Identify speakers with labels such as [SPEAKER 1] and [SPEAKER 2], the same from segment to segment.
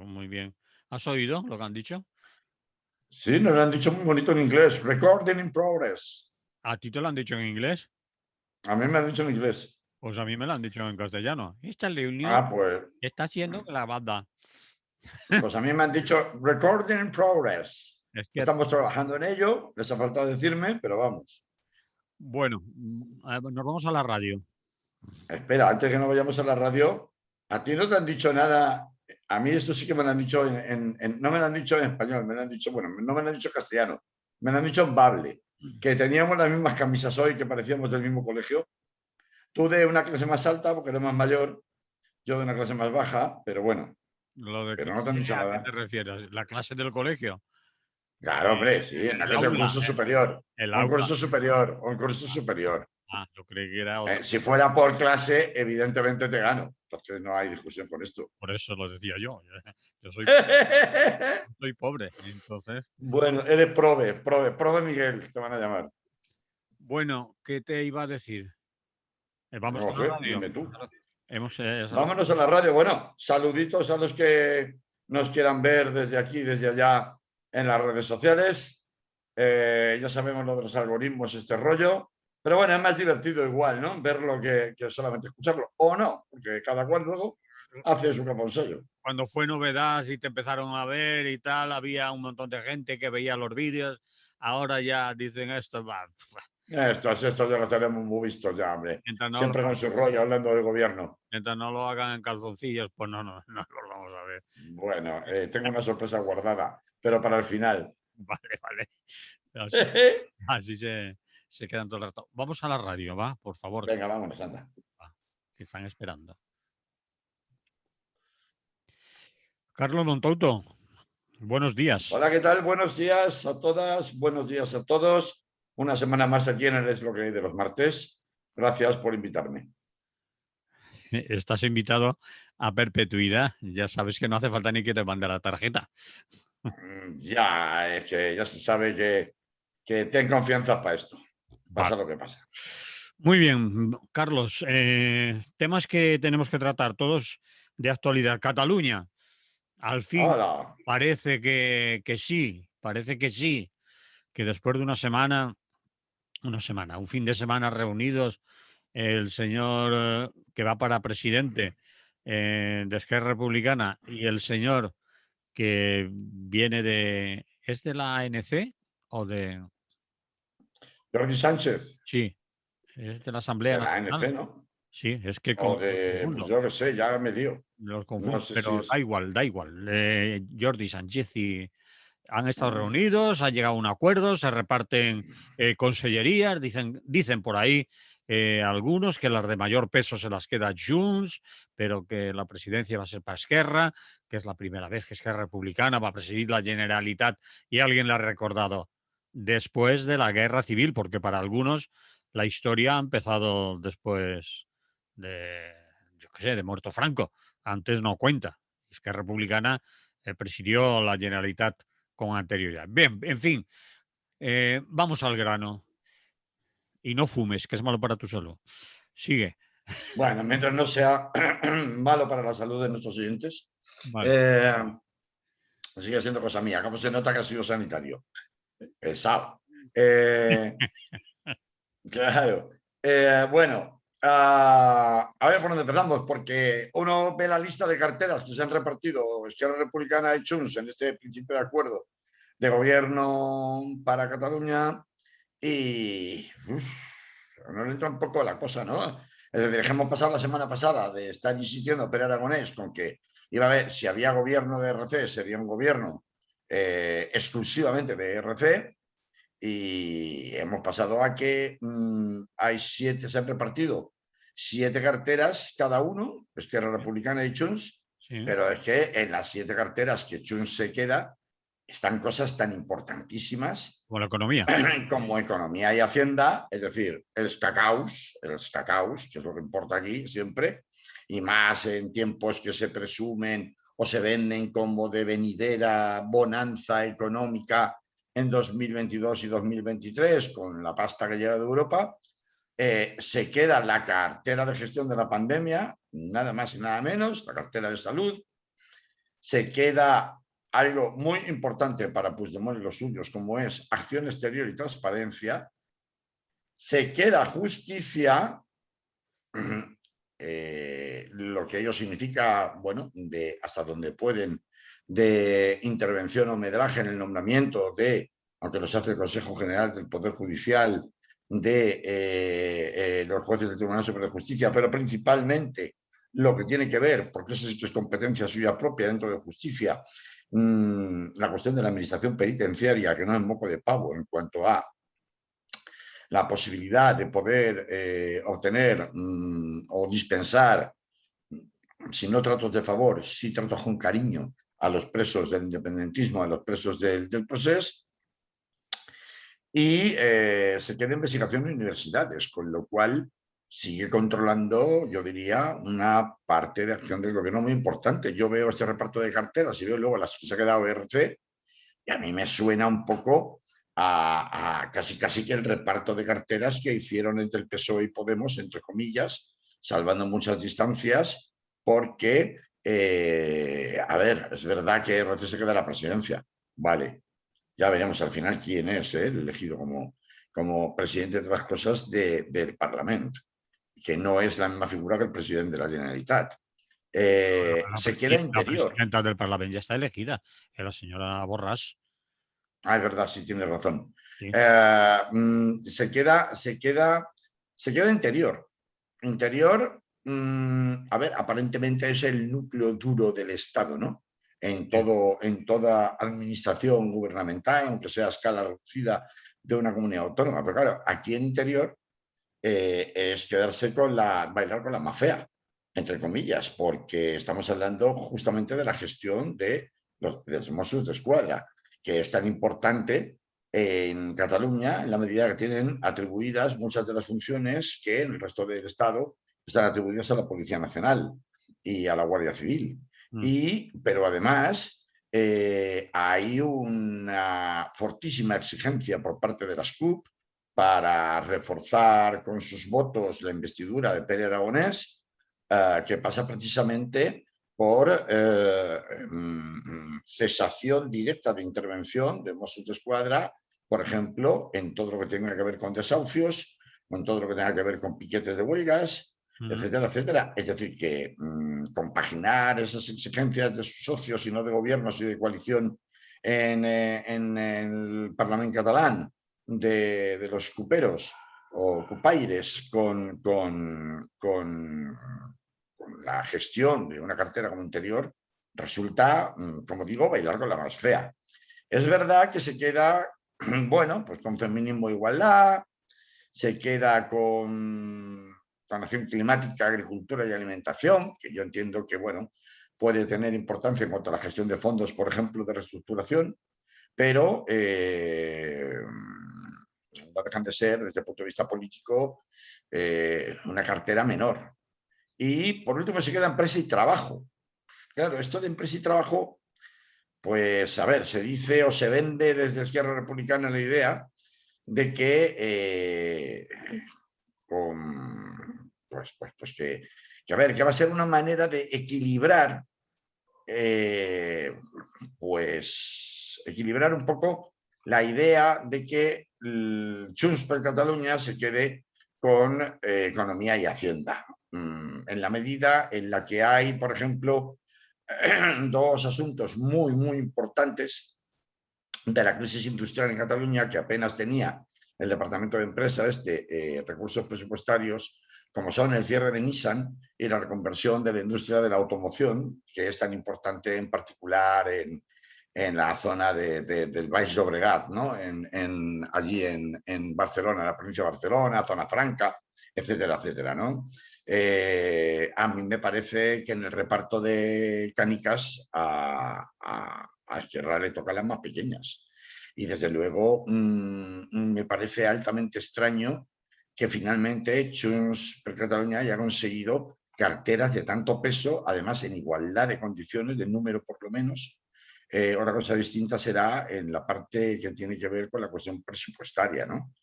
[SPEAKER 1] muy bien. ¿Has oído lo que han dicho?
[SPEAKER 2] Sí, nos lo han dicho muy bonito en inglés. Recording in progress.
[SPEAKER 1] ¿A ti te lo han dicho en inglés?
[SPEAKER 2] A mí me han dicho en inglés.
[SPEAKER 1] Pues a mí me lo han dicho en castellano. Esta reunión
[SPEAKER 2] Ah, pues,
[SPEAKER 1] está siendo grabada.
[SPEAKER 2] pues a mí me han dicho recording in progress.
[SPEAKER 1] Es que,
[SPEAKER 2] Estamos trabajando en ello. Les ha faltado decirme, pero vamos.
[SPEAKER 1] bueno, nos vamos a la radio.
[SPEAKER 2] Espera, antes que no vayamos a la radio, a ti no te han dicho nada. A mí esto sí que me lo han dicho no me lo han dicho en español, me lo han dicho, bueno, no me lo han dicho en castellano, me lo han dicho en bable, que teníamos las mismas camisas hoy, que parecíamos del mismo colegio. Tú de una clase más alta, porque eres más mayor, yo de una clase más baja, pero bueno,
[SPEAKER 1] Lo de
[SPEAKER 2] pero no te han dicho
[SPEAKER 1] ¿a qué
[SPEAKER 2] nada.
[SPEAKER 1] te refieres? ¿La clase del colegio?
[SPEAKER 2] Claro, hombre, sí, en la
[SPEAKER 1] El
[SPEAKER 2] clase del
[SPEAKER 1] aula,
[SPEAKER 2] curso superior,
[SPEAKER 1] el
[SPEAKER 2] o en
[SPEAKER 1] aula.
[SPEAKER 2] curso superior, o en curso superior.
[SPEAKER 1] Yo creí que era otra.
[SPEAKER 2] Si fuera por clase, evidentemente te gano. Entonces no hay discusión con esto.
[SPEAKER 1] Por eso lo decía yo. Yo soy pobre, entonces.
[SPEAKER 2] Bueno, eres prove Miguel, te van a llamar.
[SPEAKER 1] Bueno, ¿qué te iba a decir? Vamos
[SPEAKER 2] No
[SPEAKER 1] a la
[SPEAKER 2] sé,
[SPEAKER 1] radio.
[SPEAKER 2] dime tú.
[SPEAKER 1] Hemos,
[SPEAKER 2] Vámonos a la radio. Bueno, saluditos a los que nos quieran ver desde aquí, desde allá, en las redes sociales. Ya sabemos lo de los algoritmos, este rollo. Pero bueno, es más divertido igual, ¿no? Verlo que solamente escucharlo. O no, porque cada cual luego hace su caponsello.
[SPEAKER 1] Cuando fue novedad y te empezaron a ver y tal, había un montón de gente que veía los vídeos. Ahora ya dicen esto,
[SPEAKER 2] Estos ya los tenemos muy vistos ya, hombre.
[SPEAKER 1] mientras no lo,
[SPEAKER 2] Siempre con su rollo hablando del gobierno.
[SPEAKER 1] mientras no lo hagan en calzoncillos, pues no los vamos a ver.
[SPEAKER 2] Bueno, tengo una sorpresa guardada, pero para el final.
[SPEAKER 1] Vale. Así se quedan todo el rato. Vamos a la radio, va, por favor,
[SPEAKER 2] Venga, vámonos, anda.
[SPEAKER 1] que están esperando. Carlos Montouto, buenos días.
[SPEAKER 2] Hola, ¿qué tal? Buenos días a todas, buenos días a todos. Una semana más aquí en el Es lo que hay de los martes. Gracias por invitarme.
[SPEAKER 1] Estás invitado a perpetuidad. Ya sabes que no hace falta ni que te mande la tarjeta.
[SPEAKER 2] Ya, es que ya se sabe que ten confianza para esto. Pasa
[SPEAKER 1] Vale.
[SPEAKER 2] lo que pasa.
[SPEAKER 1] Muy bien, Carlos. Temas que tenemos que tratar todos de actualidad. Cataluña, al fin,
[SPEAKER 2] Hola.
[SPEAKER 1] parece que sí, que después de un fin de semana reunidos, el señor que va para presidente de Esquerra Republicana y el señor que viene de... ¿Es de la ANC o de...?
[SPEAKER 2] Jordi Sánchez,
[SPEAKER 1] Sí, es de la Asamblea
[SPEAKER 2] de la
[SPEAKER 1] Nacional.
[SPEAKER 2] ANC, ¿no?
[SPEAKER 1] Sí, es que
[SPEAKER 2] O
[SPEAKER 1] los
[SPEAKER 2] de, pues
[SPEAKER 1] confundo.
[SPEAKER 2] yo qué sé, ya me lío.
[SPEAKER 1] Los
[SPEAKER 2] No
[SPEAKER 1] confundo,
[SPEAKER 2] sé si
[SPEAKER 1] pero
[SPEAKER 2] es.
[SPEAKER 1] da igual. Jordi Sánchez y han estado reunidos, ha llegado a un acuerdo, se reparten consellerías, dicen por ahí algunos que las de mayor peso se las queda Junts, pero que la presidencia va a ser para Esquerra, que es la primera vez que Esquerra Republicana va a presidir la Generalitat y alguien la ha recordado después de la Guerra Civil, porque para algunos la historia ha empezado después de, yo qué sé, de muerto Franco. Antes no cuenta. Esquerra Republicana presidió la Generalitat con anterioridad. Bien, en fin, vamos al grano. Y no fumes, que es malo para tu salud. Sigue.
[SPEAKER 2] Bueno, mientras no sea malo para la salud de nuestros oyentes,
[SPEAKER 1] Vale.
[SPEAKER 2] sigue siendo cosa mía. ¿Cómo se nota que ha sido sanitario? Pesado. Claro. Bueno, a ver por dónde empezamos, porque uno ve la lista de carteras que se han repartido Esquerra Republicana y Junts en este principio de acuerdo de gobierno para Cataluña y no le entra un poco la cosa, ¿no? Es decir, hemos pasado la semana pasada de estar insistiendo Pere Aragonés con que iba a ver si había gobierno de RC, sería un gobierno exclusivamente de RC, y hemos pasado a que se han repartido 7 carteras cada uno, Esquerra Republicana y Junts,
[SPEAKER 1] Sí.
[SPEAKER 2] pero es que en las 7 carteras que Junts se queda están cosas tan importantísimas
[SPEAKER 1] Con la economía.
[SPEAKER 2] como economía y hacienda, es decir, el cacaus, que es lo que importa aquí siempre, y más en tiempos que se presumen o se venden como de venidera bonanza económica en 2022 y 2023 con la pasta que llega de Europa. Se queda la cartera de gestión de la pandemia, nada más y nada menos, la cartera de salud, se queda algo muy importante para Puigdemont y los suyos, como es acción exterior y transparencia, se queda justicia, lo que ello significa, bueno, de hasta donde pueden, de intervención o medraje en el nombramiento de, aunque los hace el Consejo General del Poder Judicial, de los jueces del Tribunal Superior de Justicia, pero principalmente lo que tiene que ver, porque eso sí que es competencia suya propia dentro de justicia, la cuestión de la administración penitenciaria, que no es moco de pavo en cuanto a la posibilidad de poder obtener o dispensar, si no tratos de favor, si tratos con cariño a los presos del independentismo, a los presos del proceso, y se queda investigación en universidades, con lo cual sigue controlando, yo diría, una parte de acción del gobierno muy importante. Yo veo este reparto de carteras y veo luego las que se ha quedado RC, y a mí me suena un poco a casi que el reparto de carteras que hicieron entre el PSOE y Podemos, entre comillas, salvando muchas distancias, porque, a ver, es verdad que RC se queda la presidencia, vale, ya veremos al final quién es el elegido como presidente de las cosas del Parlamento, que no es la misma figura que el presidente de la Generalitat. Se queda
[SPEAKER 1] La
[SPEAKER 2] interior.
[SPEAKER 1] presidenta del Parlamento ya está elegida, es la señora Borràs.
[SPEAKER 2] Ah, es verdad, sí, tienes razón.
[SPEAKER 1] Sí.
[SPEAKER 2] Se queda interior. Interior, a ver, aparentemente es el núcleo duro del Estado, ¿no? En toda administración gubernamental, aunque sea a escala reducida de una comunidad autónoma. Pero claro, aquí en interior es quedarse bailar con la más fea, entre comillas, porque estamos hablando justamente de la gestión de los Mossos d'Esquadra, que es tan importante en Cataluña en la medida que tienen atribuidas muchas de las funciones que en el resto del Estado están atribuidas a la Policía Nacional y a la Guardia Civil. Pero además hay una fortísima exigencia por parte de las CUP para reforzar con sus votos la investidura de Pere Aragonés, que pasa precisamente por cesación directa de intervención de Mossos d'Esquadra, por ejemplo, en todo lo que tenga que ver con desahucios, en todo lo que tenga que ver con piquetes de huelgas, etcétera, etcétera. Es decir, que compaginar esas exigencias de sus socios y no de gobiernos y de coalición en el Parlamento catalán de los cuperos o cupaires con la gestión de una cartera como interior, resulta, como digo, bailar con la más fea. Es verdad que se queda, bueno, pues con feminismo e igualdad, se queda con acción climática, agricultura y alimentación, que yo entiendo que, bueno, puede tener importancia en cuanto a la gestión de fondos, por ejemplo, de reestructuración, pero no dejan de ser, desde el punto de vista político, una cartera menor. Y por último se queda empresa y trabajo. Claro, esto de empresa y trabajo, pues a ver, se dice o se vende desde Izquierda Republicana la idea de que a ver, que va a ser una manera de equilibrar, pues equilibrar un poco la idea de que Junts per Catalunya se quede con economía y hacienda. En la medida en la que hay, por ejemplo, dos asuntos muy, muy importantes de la crisis industrial en Cataluña, que apenas tenía el Departamento de Empresa recursos presupuestarios, como son el cierre de Nissan y la reconversión de la industria de la automoción, que es tan importante en particular en la zona del Baix Llobregat, ¿no? Allí en Barcelona, en la provincia de Barcelona, zona franca, etcétera, etcétera, ¿no? A mí me parece que en el reparto de canicas a Esquerra le tocan las más pequeñas. Y desde luego me parece altamente extraño que finalmente Junts per Catalunya haya conseguido carteras de tanto peso, además en igualdad de condiciones, de número por lo menos. Otra cosa distinta será en la parte que tiene que ver con la cuestión presupuestaria, ¿no?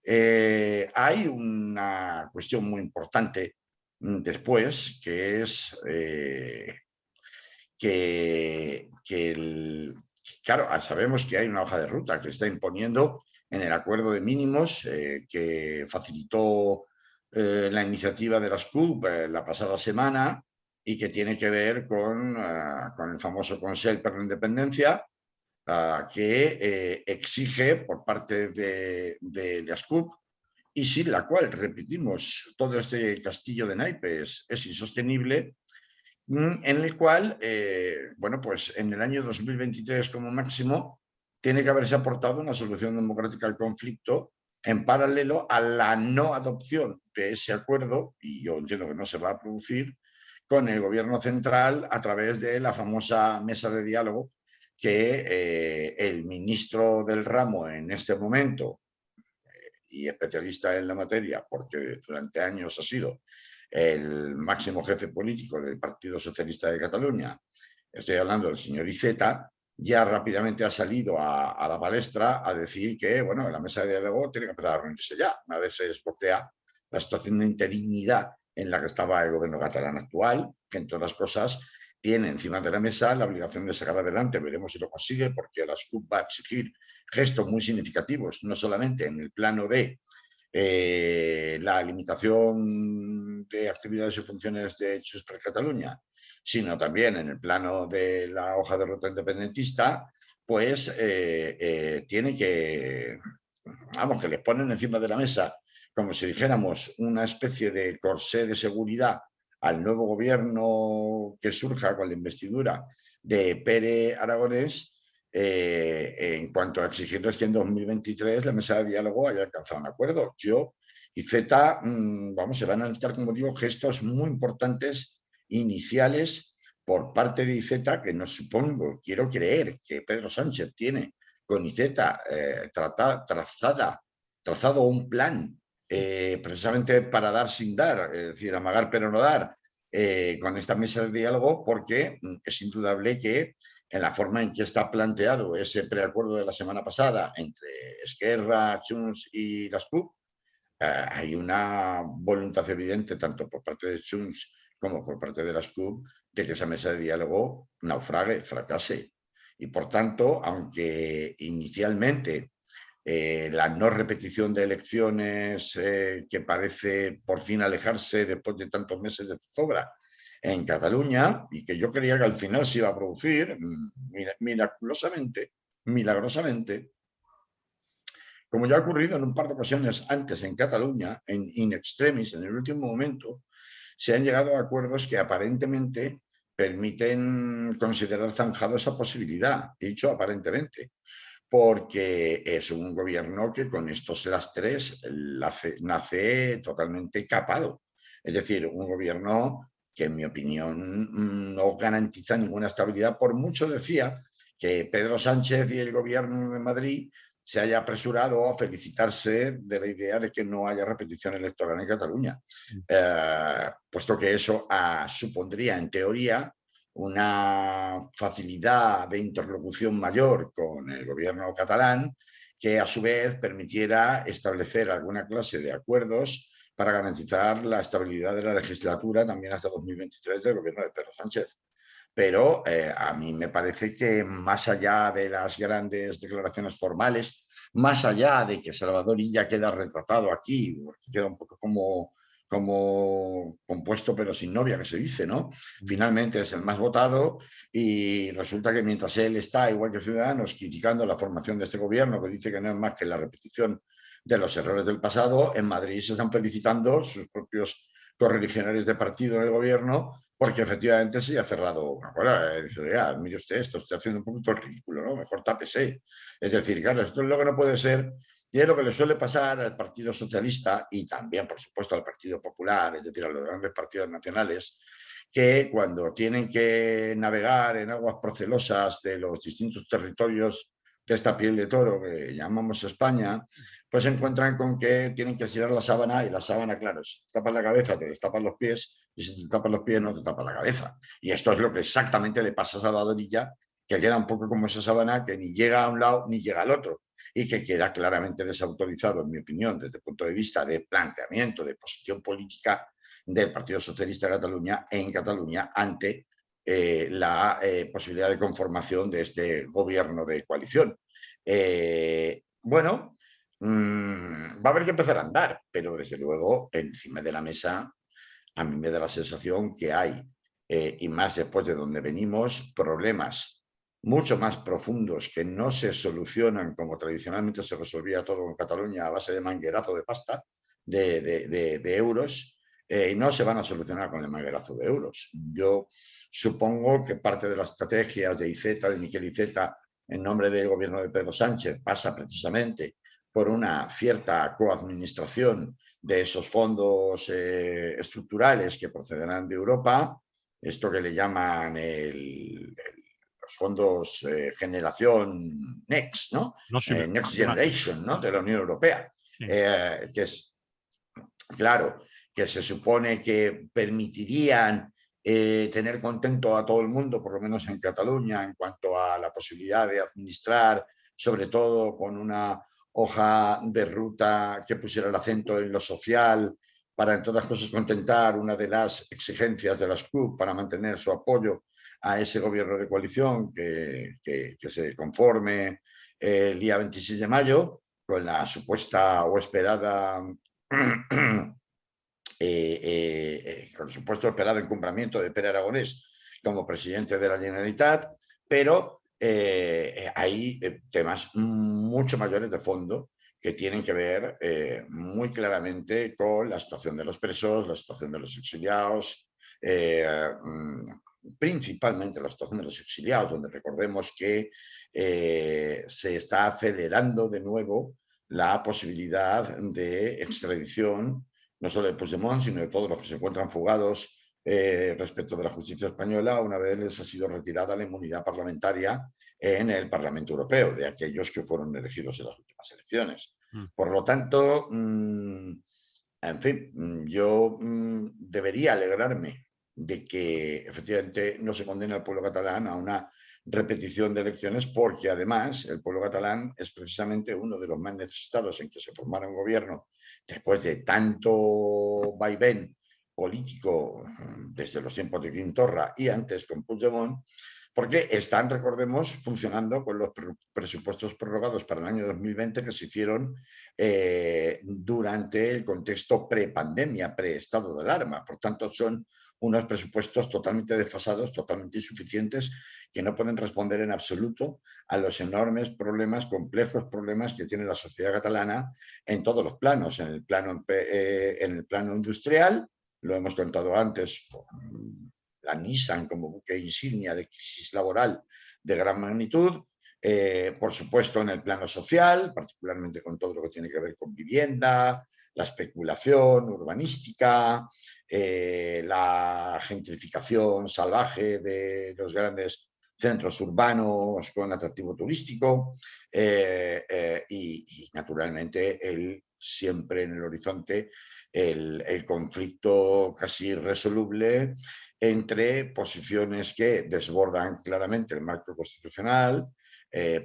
[SPEAKER 2] Hay una cuestión muy importante después, que es claro, sabemos que hay una hoja de ruta que se está imponiendo en el acuerdo de mínimos que facilitó la iniciativa de las CUP la pasada semana y que tiene que ver con el famoso Consell per la Independencia, que exige por parte de las CUP y sin la cual, repetimos, todo este castillo de naipes es insostenible, en el cual, bueno, pues en el año 2023 como máximo tiene que haberse aportado una solución democrática al conflicto en paralelo a la no adopción de ese acuerdo, y yo entiendo que no se va a producir, con el gobierno central a través de la famosa mesa de diálogo que el ministro del ramo en este momento, y especialista en la materia, porque durante años ha sido el máximo jefe político del Partido Socialista de Cataluña, estoy hablando del señor Iceta, ya rápidamente ha salido a la palestra a decir que, bueno, la mesa de diálogo tiene que empezar a reunirse ya, una vez se desbloquea la situación de interinidad en la que estaba el gobierno catalán actual, que entre otras cosas tiene encima de la mesa la obligación de sacar adelante, veremos si lo consigue, porque la SCUP va a exigir gestos muy significativos, no solamente en el plano de la limitación de actividades y funciones de Junts per Catalunya, sino también en el plano de la hoja de ruta independentista, pues tiene que, vamos, que les ponen encima de la mesa, como si dijéramos, una especie de corsé de seguridad al nuevo gobierno que surja con la investidura de Pere Aragonés, en cuanto a exigirles que en 2023 la mesa de diálogo haya alcanzado un acuerdo. Yo y Z, vamos, se van a necesitar, como digo, gestos muy importantes iniciales por parte de IZ, que no supongo, quiero creer que Pedro Sánchez tiene con IZ trazado un plan precisamente para dar sin dar, es decir, amagar pero no dar, con esta mesa de diálogo, porque es indudable que en la forma en que está planteado ese preacuerdo de la semana pasada entre Esquerra, Junts y las CUP, hay una voluntad evidente, tanto por parte de Junts como por parte de las CUP, de que esa mesa de diálogo naufrague, fracase. Y por tanto, aunque inicialmente la no repetición de elecciones que parece por fin alejarse después de tantos meses de zozobra en Cataluña, y que yo creía que al final se iba a producir, milagrosamente, como ya ha ocurrido en un par de ocasiones antes en Cataluña, en in extremis, en el último momento, se han llegado a acuerdos que aparentemente permiten considerar zanjado esa posibilidad, dicho aparentemente, porque es un gobierno que con estos lastres nace totalmente capado. Es decir, un gobierno que en mi opinión no garantiza ninguna estabilidad, por mucho decía que Pedro Sánchez y el gobierno de Madrid se haya apresurado a felicitarse de la idea de que no haya repetición electoral en Cataluña, puesto que eso supondría, en teoría, una facilidad de interlocución mayor con el gobierno catalán, que a su vez permitiera establecer alguna clase de acuerdos para garantizar la estabilidad de la legislatura también hasta 2023 del gobierno de Pedro Sánchez. Pero a mí me parece que más allá de las grandes declaraciones formales, más allá de que Salvador Illa queda retratado aquí, porque queda un poco como compuesto pero sin novia, que se dice, ¿no? Finalmente es el más votado y resulta que mientras él está, igual que Ciudadanos, criticando la formación de este gobierno, que dice que no es más que la repetición de los errores del pasado, en Madrid se están felicitando sus propios correligionarios de partido en el gobierno porque efectivamente se ha cerrado una cosa. Dice, mire usted, esto está haciendo un poquito el ridículo, ¿no? Mejor tápese. Es decir, claro, esto es lo que no puede ser. Y es lo que le suele pasar al Partido Socialista y también, por supuesto, al Partido Popular, es decir, a los grandes partidos nacionales, que cuando tienen que navegar en aguas procelosas de los distintos territorios de esta piel de toro que llamamos España, pues se encuentran con que tienen que estirar la sábana y la sábana, claro, si te tapas la cabeza, te destapas los pies y si te tapas los pies no te tapas la cabeza. Y esto es lo que exactamente le pasa a Salvador Illa, que queda un poco como esa sábana que ni llega a un lado ni llega al otro y que queda claramente desautorizado, en mi opinión, desde el punto de vista de planteamiento, de posición política del Partido Socialista de Cataluña en Cataluña ante la posibilidad de conformación de este gobierno de coalición. Bueno, va a haber que empezar a andar, pero desde luego encima de la mesa a mí me da la sensación que hay, y más después de donde venimos, problemas mucho más profundos que no se solucionan como tradicionalmente se resolvía todo en Cataluña a base de manguerazo de pasta, de euros, y no se van a solucionar con el manguerazo de euros. Yo supongo que parte de las estrategias de Iceta, de Miquel Iceta, en nombre del gobierno de Pedro Sánchez, pasa precisamente por una cierta coadministración de esos fondos estructurales que procederán de Europa, esto que le llaman los fondos generación Next, ¿no?
[SPEAKER 1] No, sí,
[SPEAKER 2] Next Generation, ¿no? De la Unión Europea,
[SPEAKER 1] sí.
[SPEAKER 2] que es, claro, que se supone que permitirían tener contento a todo el mundo, por lo menos en Cataluña, en cuanto a la posibilidad de administrar, sobre todo con una hoja de ruta que pusiera el acento en lo social, para en todas las cosas contentar una de las exigencias de las CUP para mantener su apoyo a ese gobierno de coalición que se conforme el día 26 de mayo, con la supuesta o esperada con el supuesto esperado incumplimiento de Pere Aragonés como presidente de la Generalitat, pero hay temas mucho mayores de fondo que tienen que ver muy claramente con la situación de los presos, la situación de los exiliados, principalmente la situación de los exiliados, donde recordemos que se está acelerando de nuevo la posibilidad de extradición no solo de Puigdemont, sino de todos los que se encuentran fugados respecto de la justicia española, una vez les ha sido retirada la inmunidad parlamentaria en el Parlamento Europeo, de aquellos que fueron elegidos en las últimas elecciones. Por lo tanto, en fin, yo debería alegrarme de que efectivamente no se condene al pueblo catalán a una repetición de elecciones, porque además el pueblo catalán es precisamente uno de los más necesitados en que se formara un gobierno después de tanto vaivén político desde los tiempos de Quim Torra y antes con Puigdemont, porque están, recordemos, funcionando con los presupuestos prorrogados para el año 2020 que se hicieron durante el contexto pre-pandemia, pre-estado de alarma. Por tanto, son unos presupuestos totalmente desfasados, totalmente insuficientes, que no pueden responder en absoluto a los enormes problemas, complejos problemas que tiene la sociedad catalana en todos los planos, en el plano industrial, lo hemos contado antes, la Nissan como buque insignia de crisis laboral de gran magnitud, por supuesto en el plano social, particularmente con todo lo que tiene que ver con vivienda, la especulación urbanística, la gentrificación salvaje de los grandes centros urbanos con atractivo turístico y naturalmente siempre en el horizonte el conflicto casi irresoluble entre posiciones que desbordan claramente el marco constitucional,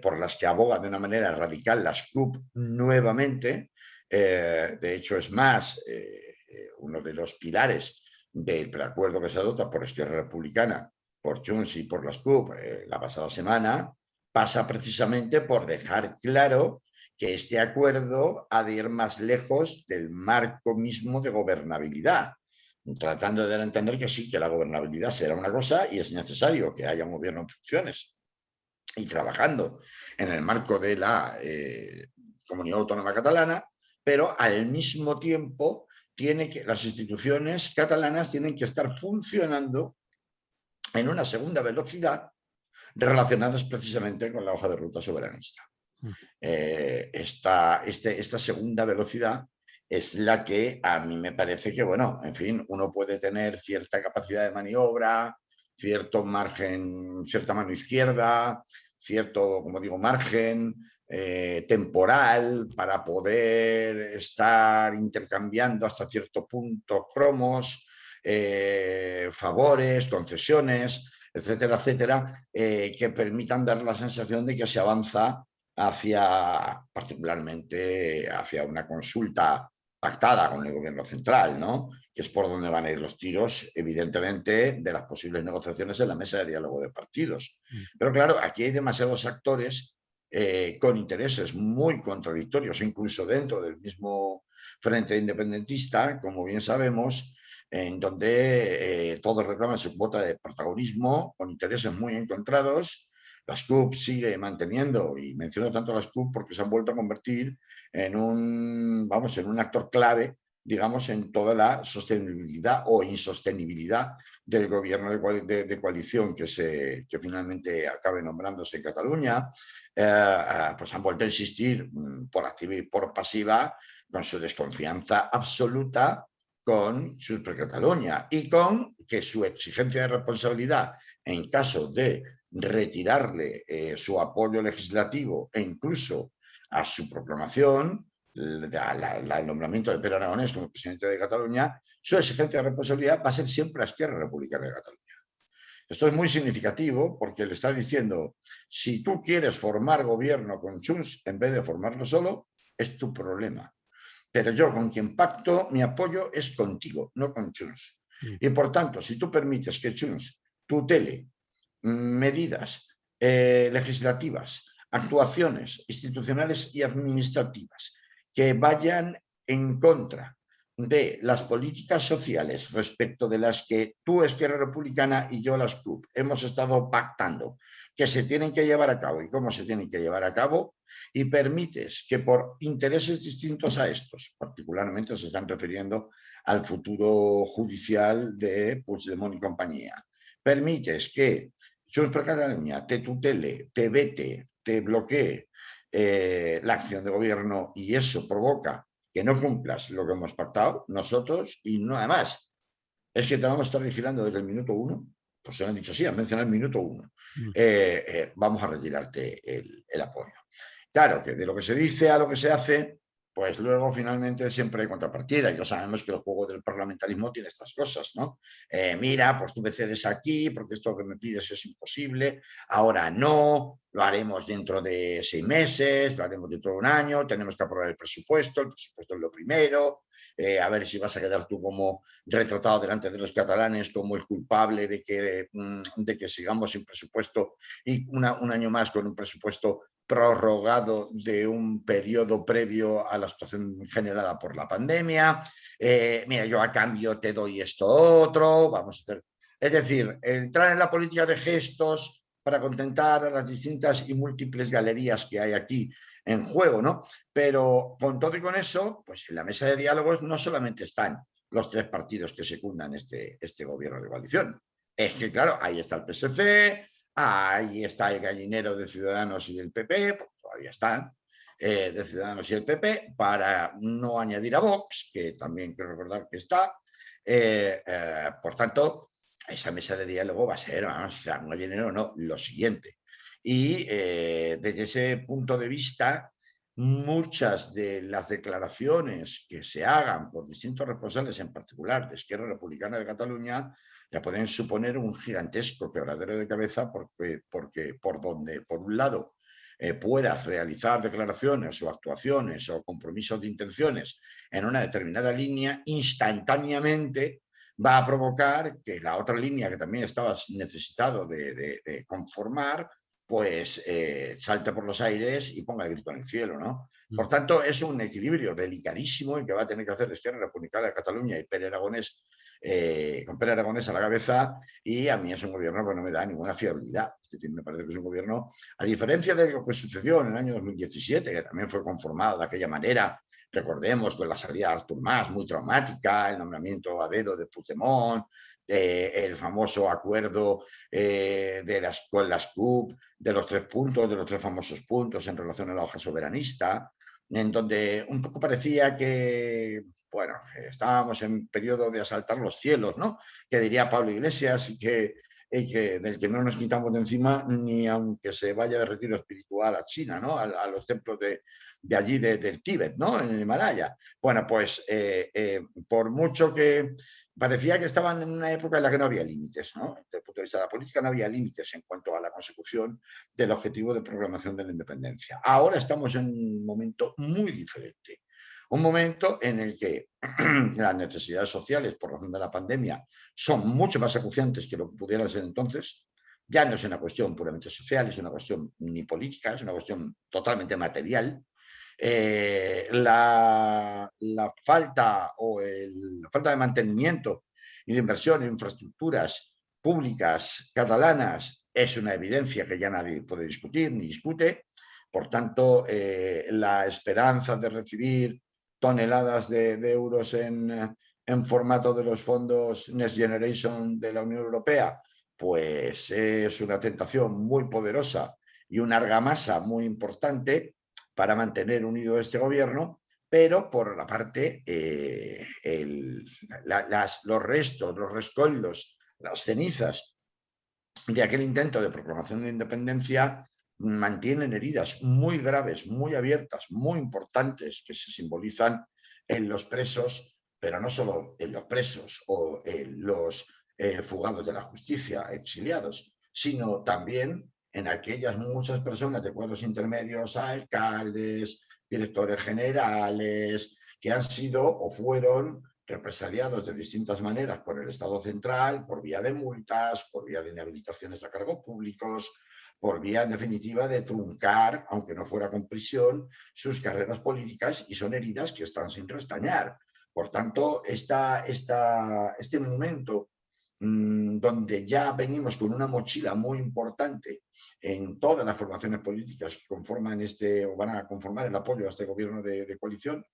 [SPEAKER 2] por las que abogan de una manera radical las CUP nuevamente. De hecho, es más, uno de los pilares del preacuerdo que se adopta por Esquerra Republicana, por Junts y por las CUP la pasada semana, pasa precisamente por dejar claro que este acuerdo ha de ir más lejos del marco mismo de gobernabilidad, tratando de dar a entender que sí, que la gobernabilidad será una cosa y es necesario que haya un gobierno en funciones y trabajando en el marco de la Comunidad Autónoma Catalana, pero al mismo tiempo las instituciones catalanas tienen que estar funcionando en una segunda velocidad relacionadas precisamente con la hoja de ruta soberanista. Esta segunda velocidad es la que a mí me parece que, bueno, en fin, uno puede tener cierta capacidad de maniobra, cierto margen, cierta mano izquierda, cierto, como digo, margen temporal para poder estar intercambiando hasta cierto punto cromos, favores, concesiones, etcétera, etcétera, que permitan dar la sensación de que se avanza particularmente hacia una consulta pactada con el gobierno central, ¿no? Que es por donde van a ir los tiros, evidentemente, de las posibles negociaciones en la mesa de diálogo de partidos. Pero claro, aquí hay demasiados actores con intereses muy contradictorios, incluso dentro del mismo frente independentista, como bien sabemos, en donde todos reclaman su cuota de protagonismo, con intereses muy encontrados. Las CUP sigue manteniendo, y menciono tanto a las CUP porque se han vuelto a convertir en vamos, en un actor clave, digamos, en toda la sostenibilidad o insostenibilidad del gobierno de coalición que finalmente acabe nombrándose en Cataluña. Pues han vuelto a insistir por activa y por pasiva con su desconfianza absoluta con Junts per Catalunya y con que su exigencia de responsabilidad en caso de retirarle su apoyo legislativo e incluso a su proclamación, el nombramiento de Pere Aragonès como presidente de Cataluña, su exigencia de responsabilidad va a ser siempre a Esquerra Republicana de Cataluña. Esto es muy significativo porque le está diciendo, si tú quieres formar gobierno con Junts en vez de formarlo solo, es tu problema. Pero yo con quien pacto, mi apoyo es contigo, no con Junts. Y por tanto, si tú permites que Junts tutele medidas legislativas, actuaciones institucionales y administrativas que vayan en contra de las políticas sociales respecto de las que tú, Esquerra Republicana, y yo, las CUP, hemos estado pactando que se tienen que llevar a cabo y cómo se tienen que llevar a cabo, y permites que por intereses distintos a estos, particularmente se están refiriendo al futuro judicial de Puigdemont y compañía, permites que Junts per Catalunya te tutele, te vete, te bloquee la acción de gobierno y eso provoca que no cumplas lo que hemos pactado nosotros y no además. Es que te vamos a estar vigilando desde el minuto uno, pues se lo han dicho así, han mencionado el minuto uno. Vamos a retirarte el apoyo. Claro, que de lo que se dice a lo que se hace, pues luego finalmente siempre hay contrapartida. Y ya sabemos que el juego del parlamentarismo tiene estas cosas, ¿no? Mira, pues tú me cedes aquí porque esto que me pides es imposible, ahora no, lo haremos dentro de 6 meses, lo haremos dentro de un año, tenemos que aprobar el presupuesto es lo primero, a ver si vas a quedar tú como retratado delante de los catalanes como el culpable de que sigamos sin presupuesto y un año más con un presupuesto prorrogado de un periodo previo a la situación generada por la pandemia. Mira, yo a cambio te doy esto otro, vamos a hacer... Es decir, entrar en la política de gestos para contentar a las distintas y múltiples galerías que hay aquí en juego, ¿no? Pero con todo y con eso, pues en la mesa de diálogos no solamente están los 3 partidos que secundan este gobierno de coalición. Es que, claro, ahí está el PSC, ahí está el gallinero de Ciudadanos y del PP, pues todavía están, de Ciudadanos y el PP, para no añadir a Vox, que también quiero recordar que está. Por tanto, esa mesa de diálogo va a ser, vamos, o sea, un gallinero no, lo siguiente. Y desde ese punto de vista, muchas de las declaraciones que se hagan por distintos responsables, en particular de Esquerra Republicana de Cataluña, ya pueden suponer un gigantesco quebradero de cabeza porque por donde, por un lado, puedas realizar declaraciones o actuaciones o compromisos de intenciones en una determinada línea, instantáneamente va a provocar que la otra línea que también estabas necesitado de conformar, pues salte por los aires y ponga el grito en el cielo, ¿no? Por tanto, es un equilibrio delicadísimo el que va a tener que hacer Esquerra Republicana de Cataluña y Pere Aragonés, con Pere Aragonés a la cabeza, y a mí es un gobierno que no me da ninguna fiabilidad. Es decir, me parece que es un gobierno, a diferencia de lo que sucedió en el año 2017, que también fue conformado de aquella manera, recordemos, con la salida de Artur Mas, muy traumática, el nombramiento a dedo de Puigdemont, el famoso acuerdo con las CUP, de los 3 puntos, de los 3 famosos puntos en relación a la hoja soberanista, en donde un poco parecía que, bueno, estábamos en periodo de asaltar los cielos, ¿no? Que diría Pablo Iglesias, del que no nos quitamos de encima ni aunque se vaya de retiro espiritual a China, ¿no? A los templos de allí, del Tíbet, ¿no? En el Himalaya. Bueno, pues por mucho que parecía que estaban en una época en la que no había límites, ¿no? Desde el punto de vista de la política no había límites en cuanto a la consecución del objetivo de proclamación de la independencia. Ahora estamos en un momento muy diferente. Un momento en el que las necesidades sociales, por razón de la pandemia, son mucho más acuciantes que lo que pudieran ser entonces. Ya no es una cuestión puramente social, es una cuestión ni política, es una cuestión totalmente material. La falta la falta de mantenimiento y de inversión en infraestructuras públicas catalanas es una evidencia que ya nadie puede discutir ni discute. Por tanto, la esperanza de recibir toneladas de euros en formato de los fondos Next Generation de la Unión Europea, pues es una tentación muy poderosa y una argamasa muy importante para mantener unido este gobierno, pero por la parte, los restos, los rescoldos, las cenizas de aquel intento de proclamación de independencia mantienen heridas muy graves, muy abiertas, muy importantes, que se simbolizan en los presos, pero no solo en los presos o en los fugados de la justicia, exiliados, sino también en aquellas muchas personas de cuadros intermedios, alcaldes, directores generales, que han sido o fueron represaliados de distintas maneras por el Estado central, por vía de multas, por vía de inhabilitaciones a cargos públicos, por vía, en definitiva, de truncar, aunque no fuera con prisión, sus carreras políticas, y son heridas que están sin restañar. Por tanto, este momento donde ya venimos con una mochila muy importante en todas las formaciones políticas que conforman o van a conformar el apoyo a este gobierno de coalición,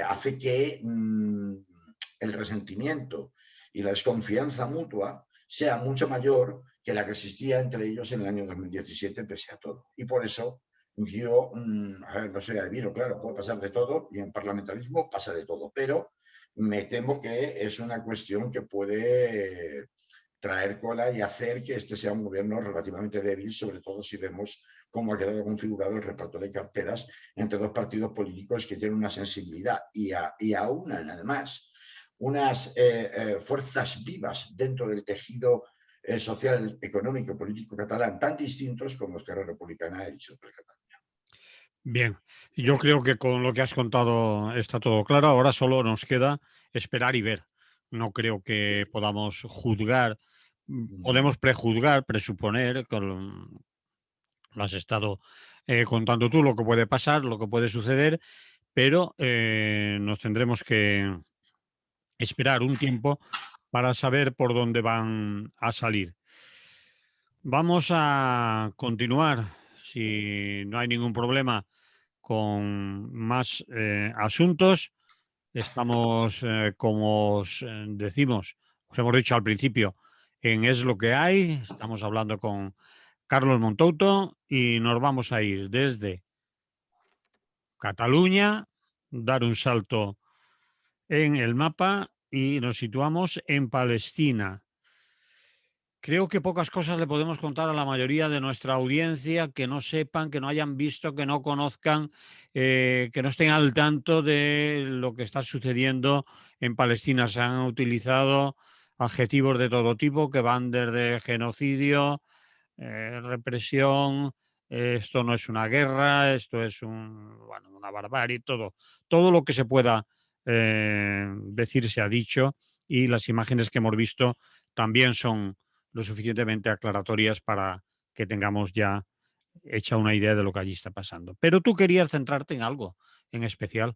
[SPEAKER 2] hace que el resentimiento y la desconfianza mutua sea mucho mayor que la que existía entre ellos en el año 2017, pese a todo. Y por eso yo, a ver, no soy adivino, claro, puede pasar de todo, y en parlamentarismo pasa de todo, pero me temo que es una cuestión que puede traer cola y hacer que este sea un gobierno relativamente débil, sobre todo si vemos cómo ha quedado configurado el reparto de carteras entre dos partidos políticos que tienen una sensibilidad y aunan además unas fuerzas vivas dentro del tejido social, económico, político catalán tan distintos como Esquerra Republicana y Junts per Catalunya.
[SPEAKER 1] Bien, yo creo que con lo que has contado está todo claro. Ahora solo nos queda esperar y ver. No creo que podamos juzgar, podemos prejuzgar, presuponer, lo has estado contando tú, lo que puede pasar, lo que puede suceder, pero nos tendremos que esperar un tiempo para saber por dónde van a salir. Vamos a continuar, si no hay ningún problema, con más asuntos. Estamos, como os decimos, os hemos dicho al principio, en Es lo que hay. Estamos hablando con Carlos Montouto y nos vamos a ir desde Cataluña, dar un salto en el mapa y nos situamos en Palestina. Creo que pocas cosas le podemos contar a la mayoría de nuestra audiencia que no sepan, que no hayan visto, que no conozcan, que no estén al tanto de lo que está sucediendo en Palestina. Se han utilizado adjetivos de todo tipo que van desde genocidio, represión, esto no es una guerra, esto es una barbarie, todo lo que se pueda decir se ha dicho, y las imágenes que hemos visto también son lo suficientemente aclaratorias para que tengamos ya hecha una idea de lo que allí está pasando. Pero tú querías centrarte en algo en especial.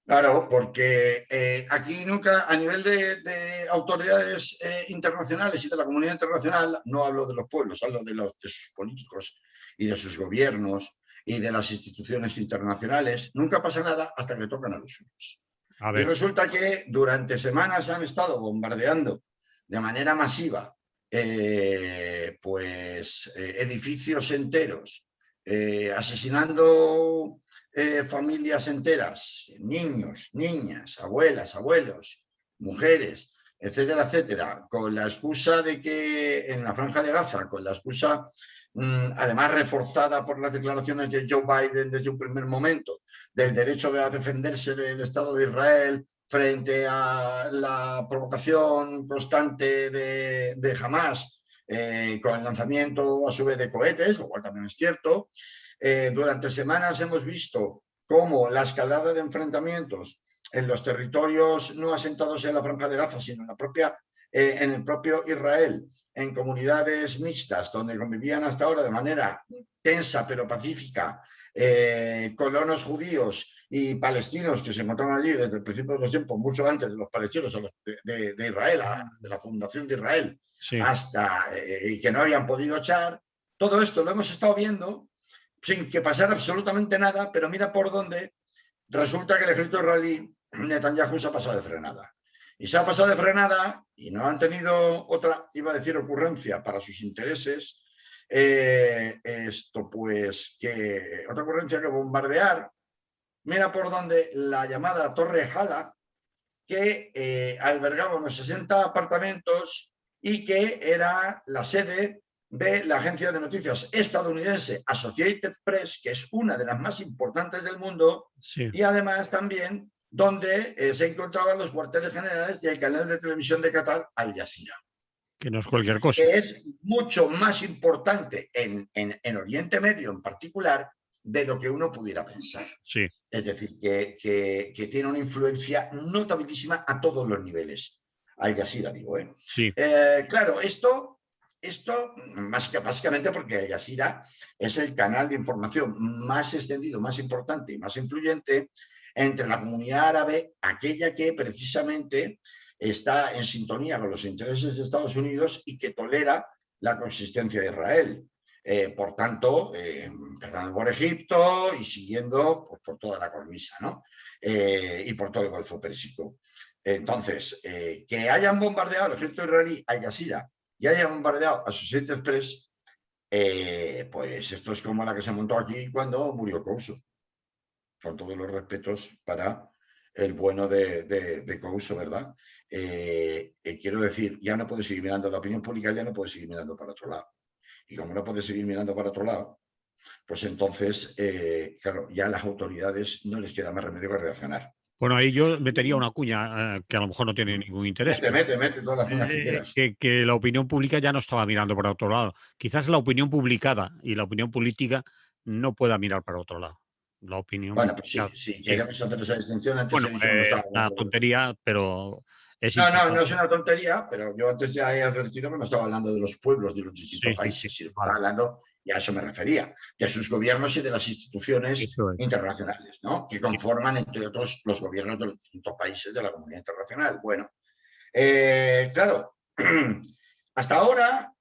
[SPEAKER 2] Claro, porque aquí nunca, a nivel de autoridades internacionales y de la comunidad internacional, no hablo de los pueblos, hablo de sus políticos y de sus gobiernos y de las instituciones internacionales. Nunca pasa nada hasta que tocan a los suyos.
[SPEAKER 1] A
[SPEAKER 2] Y
[SPEAKER 1] ver,
[SPEAKER 2] resulta que durante semanas han estado bombardeando de manera masiva edificios enteros, asesinando familias enteras, niños, niñas, abuelas, abuelos, mujeres, etcétera, etcétera, con la excusa de que en la Franja de Gaza, con la excusa además reforzada por las declaraciones de Joe Biden desde un primer momento, del derecho a defenderse del Estado de Israel frente a la provocación constante de Hamas, con el lanzamiento a su vez de cohetes, lo cual también es cierto. Durante semanas hemos visto cómo la escalada de enfrentamientos en los territorios no asentados en la Franja de Gaza, sino en el propio Israel, en comunidades mixtas, donde convivían hasta ahora de manera tensa pero pacífica, colonos judíos y palestinos que se encontraban allí desde el principio de los tiempos, mucho antes de los palestinos de Israel, de la fundación de Israel,
[SPEAKER 1] Sí.
[SPEAKER 2] hasta que no habían podido echar. Todo esto lo hemos estado viendo sin que pasara absolutamente nada, pero mira por dónde resulta que el ejército israelí, Netanyahu, se ha pasado de frenada. Y se ha pasado de frenada y no han tenido otra, iba a decir, ocurrencia para sus intereses, otra ocurrencia que bombardear. Mira por dónde la llamada Torre Hala, que albergaba unos 60 apartamentos y que era la sede de la agencia de noticias estadounidense Associated Press, que es una de las más importantes del mundo,
[SPEAKER 1] Sí.
[SPEAKER 2] y además también donde se encontraban los cuarteles generales del canal de televisión de Qatar, Al Jazeera.
[SPEAKER 1] Que no es cualquier cosa.
[SPEAKER 2] Que es mucho más importante en Oriente Medio en particular de lo que uno pudiera pensar.
[SPEAKER 1] Sí.
[SPEAKER 2] Es decir, que tiene una influencia notabilísima a todos los niveles. Al Jazeera, digo.
[SPEAKER 1] Sí.
[SPEAKER 2] Claro, esto básicamente porque Al Jazeera es el canal de información más extendido, más importante y más influyente entre la comunidad árabe, aquella que precisamente está en sintonía con los intereses de Estados Unidos y que tolera la consistencia de Israel. Por tanto, empezando por Egipto y siguiendo pues, por toda la cornisa, ¿no? Y por todo el Golfo Pérsico. Entonces, que hayan bombardeado el ejército israelí Al Jazeera y hayan bombardeado Associated Press, pues esto es como la que se montó aquí cuando murió Couso. Con todos los respetos para el bueno de Couso, ¿verdad? Quiero decir, ya no puede seguir mirando la opinión pública, ya no puede seguir mirando para otro lado. Y como no puede seguir mirando para otro lado, pues entonces, claro, ya a las autoridades no les queda más remedio que reaccionar.
[SPEAKER 1] Bueno, ahí yo metería una cuña que a lo mejor no tiene ningún interés.
[SPEAKER 2] Mete todas las cuñas que quieras.
[SPEAKER 1] Que la opinión pública ya no estaba mirando para otro lado. Quizás la opinión publicada y la opinión política no pueda mirar para otro lado. La opinión
[SPEAKER 2] Bueno, pues
[SPEAKER 1] publicada.
[SPEAKER 2] sí, queremos hacer esa distinción. Antes
[SPEAKER 1] Bueno,
[SPEAKER 2] he dicho que no estaba
[SPEAKER 1] una
[SPEAKER 2] hablando de
[SPEAKER 1] tontería, pero es
[SPEAKER 2] No
[SPEAKER 1] importante.
[SPEAKER 2] es una tontería, pero yo antes ya he advertido que no estaba hablando de los pueblos de los distintos países, sino que estaba hablando, y a eso me refería, de sus gobiernos y de las instituciones internacionales, ¿no? Que conforman, entre otros, los gobiernos de los distintos países de la comunidad internacional. Bueno, claro, hasta ahora,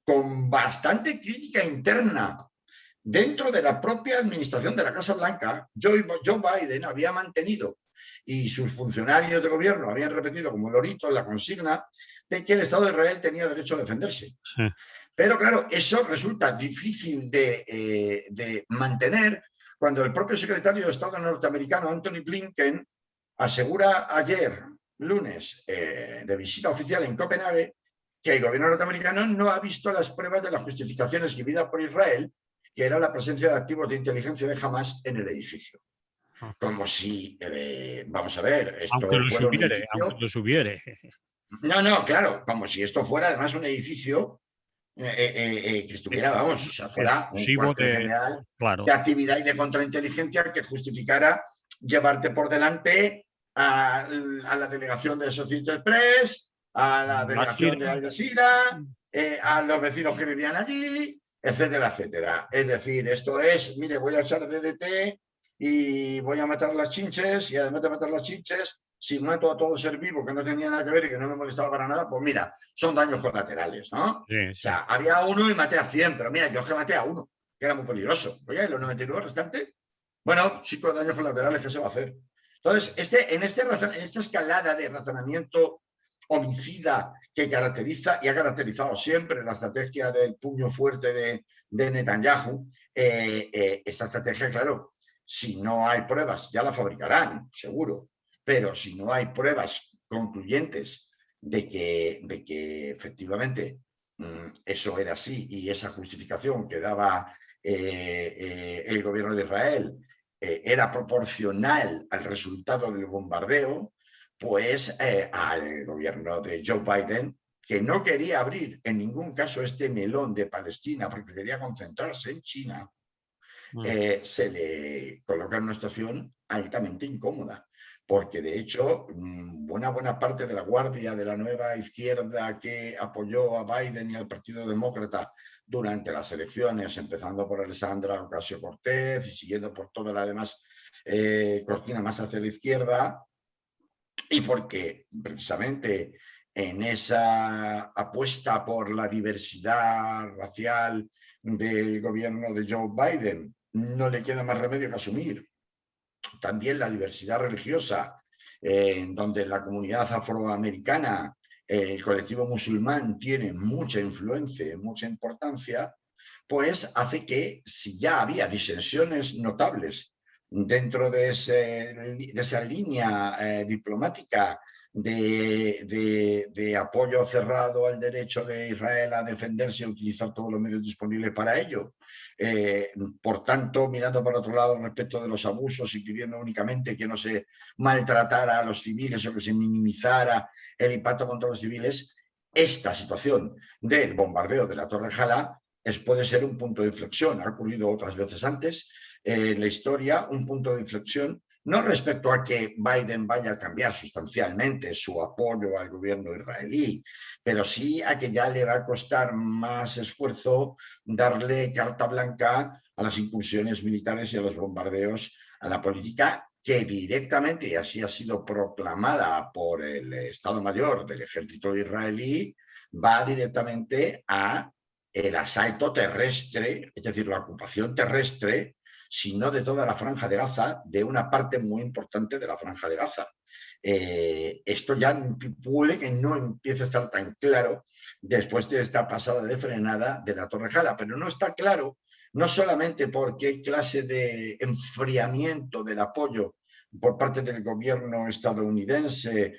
[SPEAKER 2] con bastante crítica interna dentro de la propia administración de la Casa Blanca, Joe Biden había mantenido y sus funcionarios de gobierno habían repetido como lorito la consigna de que el Estado de Israel tenía derecho a defenderse.
[SPEAKER 1] Sí.
[SPEAKER 2] Pero claro, eso resulta difícil de mantener cuando el propio secretario de Estado norteamericano, Anthony Blinken, asegura ayer, lunes, de visita oficial en Copenhague, que el gobierno norteamericano no ha visto las pruebas de las justificaciones esgrimidas por Israel, que era la presencia de activos de inteligencia de Hamas en el edificio. Como si, vamos a ver, esto
[SPEAKER 1] aunque lo
[SPEAKER 2] fuera
[SPEAKER 1] subiere,
[SPEAKER 2] un edificio.
[SPEAKER 1] aunque lo subiere.
[SPEAKER 2] No, claro, como si esto fuera además un edificio que estuviera, vamos, o sea, fuera un cuartel general de actividad y de contrainteligencia que justificara llevarte por delante a la delegación de Associated Press, a la delegación de Al Jazeera, a los vecinos que vivían allí, etcétera, etcétera. Es decir, esto es, mire, voy a echar DDT y voy a matar las chinches, y además de matar las chinches, si mato a todo ser vivo que no tenía nada que ver y que no me molestaba para nada, pues mira, son daños colaterales, ¿no?
[SPEAKER 1] Sí.
[SPEAKER 2] O sea, había uno y maté a 100, pero mira, yo que maté a uno, que era muy peligroso. Oye, ¿y los 99 restantes? Bueno, sí, con daños colaterales, ¿qué se va a hacer? Entonces, en esta escalada de razonamiento homicida que caracteriza y ha caracterizado siempre la estrategia del puño fuerte de Netanyahu, esta estrategia, claro, si no hay pruebas, ya la fabricarán, seguro, pero si no hay pruebas concluyentes de que efectivamente eso era así y esa justificación que daba el gobierno de Israel era proporcional al resultado del bombardeo, pues al gobierno de Joe Biden, que no quería abrir en ningún caso este melón de Palestina porque quería concentrarse en China,
[SPEAKER 1] mm,
[SPEAKER 2] se le coloca en una situación altamente incómoda, porque de hecho buena parte de la guardia de la nueva izquierda que apoyó a Biden y al Partido Demócrata durante las elecciones, empezando por Alexandra Ocasio-Cortez y siguiendo por toda la demás cortina más hacia la izquierda, y porque precisamente en esa apuesta por la diversidad racial del gobierno de Joe Biden no le queda más remedio que asumir también la diversidad religiosa, donde la comunidad afroamericana, el colectivo musulmán tiene mucha influencia, mucha importancia, pues hace que si ya había disensiones notables dentro de esa línea diplomática de apoyo cerrado al derecho de Israel a defenderse y a utilizar todos los medios disponibles para ello. Por tanto, mirando para otro lado respecto de los abusos y pidiendo únicamente que no se maltratara a los civiles o que se minimizara el impacto contra los civiles, esta situación del bombardeo de la Torre Jalá puede ser un punto de inflexión. Ha ocurrido otras veces antes en la historia, un punto de inflexión, no respecto a que Biden vaya a cambiar sustancialmente su apoyo al gobierno israelí, pero sí a que ya le va a costar más esfuerzo darle carta blanca a las incursiones militares y a los bombardeos a la política que directamente, y así ha sido proclamada por el Estado Mayor del Ejército israelí, va directamente a el asalto terrestre, es decir, la ocupación terrestre, sino de toda la franja de Gaza, de una parte muy importante de la franja de Gaza. Esto ya puede que no empiece a estar tan claro después de esta pasada de frenada de la Torre Jala, pero no está claro no solamente por qué clase de enfriamiento del apoyo por parte del gobierno estadounidense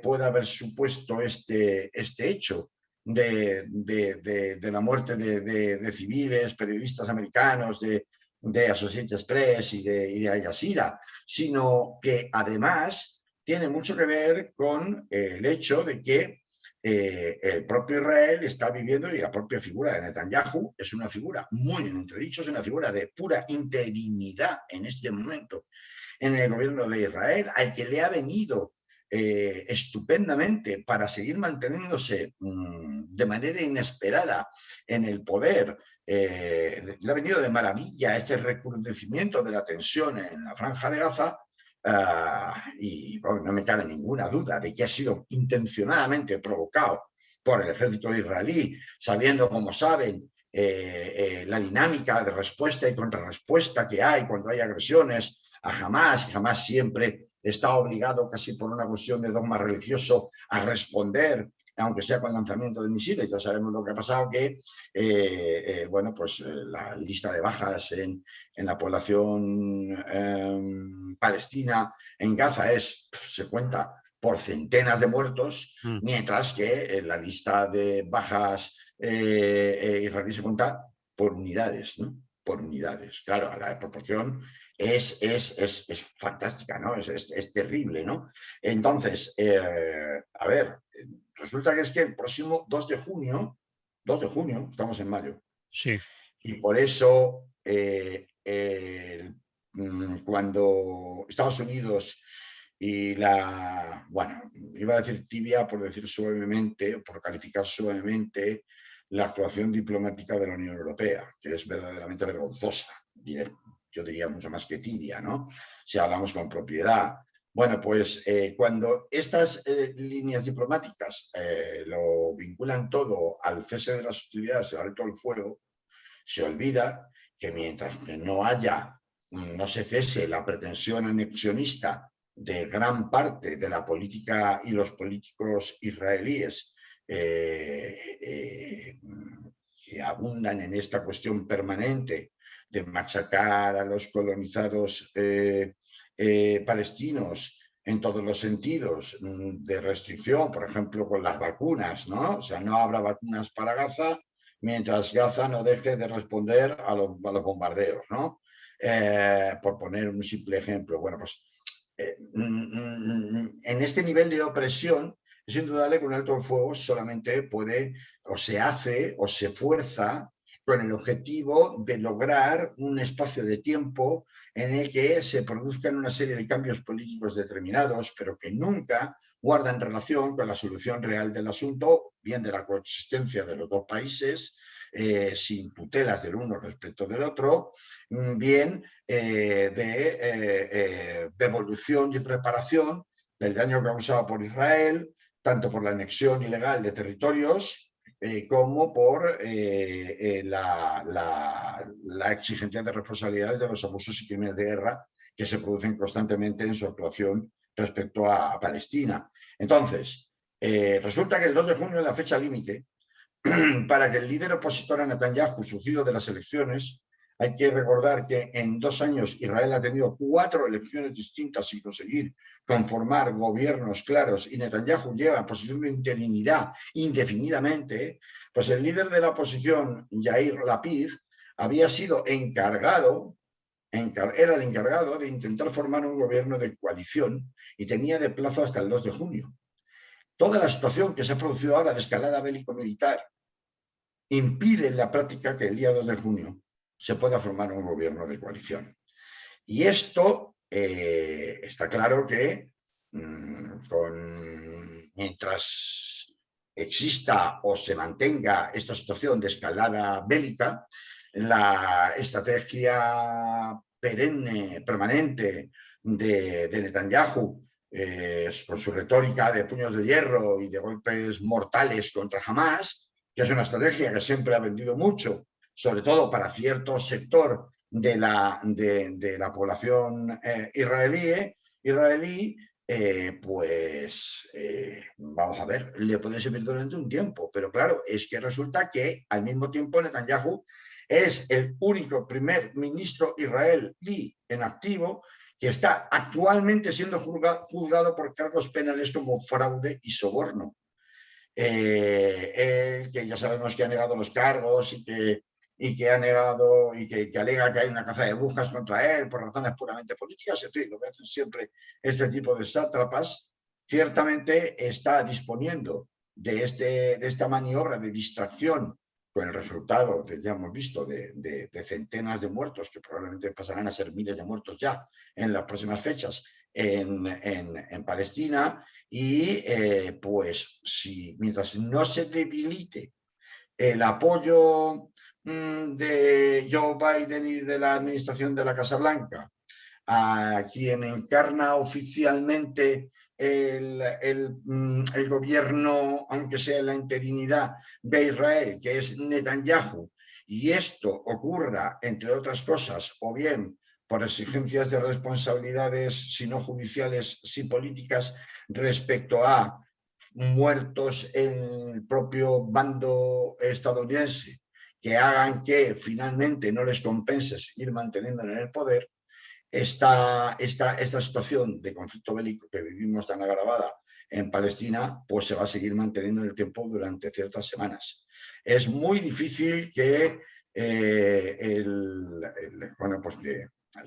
[SPEAKER 2] puede haber supuesto este hecho, de la muerte de civiles, periodistas americanos, de Associated Press y de Al Jazeera, sino que además tiene mucho que ver con el hecho de que el propio Israel está viviendo, y la propia figura de Netanyahu es una figura muy en entredicho, es una figura de pura interinidad en este momento en el gobierno de Israel, al que le ha venido estupendamente para seguir manteniéndose de manera inesperada en el poder. Le ha venido de maravilla este recrudecimiento de la tensión en la franja de Gaza. Y bueno, no me cabe ninguna duda de que ha sido intencionadamente provocado por el ejército israelí, sabiendo, como saben, la dinámica de respuesta y contrarrespuesta que hay cuando hay agresiones a Hamas, y Hamas siempre está obligado, casi por una cuestión de dogma religioso, a responder, aunque sea con lanzamiento de misiles. Ya sabemos lo que ha pasado, que bueno, pues la lista de bajas en la población palestina en Gaza se cuenta por centenas de muertos,
[SPEAKER 1] mm.
[SPEAKER 2] mientras que la lista de bajas israelí se cuenta por unidades, ¿no? Por unidades. Claro, la proporción es fantástica, ¿no? Es terrible, ¿no? Entonces, a ver, resulta que es que el próximo 2 de junio, estamos en mayo,
[SPEAKER 1] Sí,
[SPEAKER 2] y por eso cuando Estados Unidos y bueno, iba a decir tibia por decir suavemente, por calificar suavemente la actuación diplomática de la Unión Europea, que es verdaderamente vergonzosa, yo diría mucho más que tibia, ¿no? Si hablamos con propiedad. Bueno, pues cuando estas líneas diplomáticas lo vinculan todo al cese de las hostilidades, al alto al fuego, se olvida que mientras que no se cese la pretensión anexionista de gran parte de la política y los políticos israelíes que abundan en esta cuestión permanente de machacar a los colonizados palestinos en todos los sentidos, de restricción, por ejemplo, con las vacunas, ¿no? O sea, no habrá vacunas para Gaza mientras Gaza no deje de responder a los bombardeos, ¿no? Por poner un simple ejemplo. Bueno, pues en este nivel de opresión es indudable que un alto el fuego solamente puede, o se hace, o se fuerza con el objetivo de lograr un espacio de tiempo en el que se produzcan una serie de cambios políticos determinados, pero que nunca guardan relación con la solución real del asunto, bien de la coexistencia de los dos países, sin tutelas del uno respecto del otro, bien de devolución y reparación del daño causado por Israel, tanto por la anexión ilegal de territorios como por la exigencia de responsabilidades de los abusos y crímenes de guerra que se producen constantemente en su actuación respecto a Palestina. Entonces, resulta que el 2 de junio es la fecha límite para que el líder opositor a Netanyahu, surgido de las elecciones. Hay que recordar que en 2 años Israel ha tenido 4 elecciones distintas sin conseguir conformar gobiernos claros, y Netanyahu lleva en posición de interinidad indefinidamente. Pues el líder de la oposición, Yair Lapid, había sido encargado, era el encargado de intentar formar un gobierno de coalición y tenía de plazo hasta el 2 de junio. Toda la situación que se ha producido ahora de escalada bélico-militar impide en la práctica que el día 2 de junio se pueda formar un gobierno de coalición. Y esto está claro que mientras exista o se mantenga esta situación de escalada bélica, la estrategia permanente de Netanyahu, con su retórica de puños de hierro y de golpes mortales contra Hamás, que es una estrategia que siempre ha vendido mucho, sobre todo para cierto sector de la población israelí, vamos a ver, le puede servir durante un tiempo, pero claro, es que resulta que al mismo tiempo Netanyahu es el único primer ministro israelí en activo que está actualmente siendo juzgado por cargos penales como fraude y soborno. Que ya sabemos que ha negado los cargos y que ha negado y que alega que hay una caza de brujas contra él por razones puramente políticas, en fin, lo que hacen siempre este tipo de sátrapas. Ciertamente está disponiendo de esta maniobra de distracción, con el resultado, ya hemos visto, de centenas de muertos, que probablemente pasarán a ser miles de muertos ya en las próximas fechas en Palestina. Y pues mientras no se debilite el apoyo de Joe Biden y de la administración de la Casa Blanca a quien encarna oficialmente el gobierno, aunque sea en la interinidad, de Israel, que es Netanyahu, y esto ocurra, entre otras cosas, o bien por exigencias de responsabilidades, si no judiciales, si políticas, respecto a muertos en el propio bando estadounidense, que hagan que finalmente no les compense seguir manteniendo en el poder, esta situación de conflicto bélico que vivimos tan agravada en Palestina, pues se va a seguir manteniendo en el tiempo durante ciertas semanas. Es muy difícil que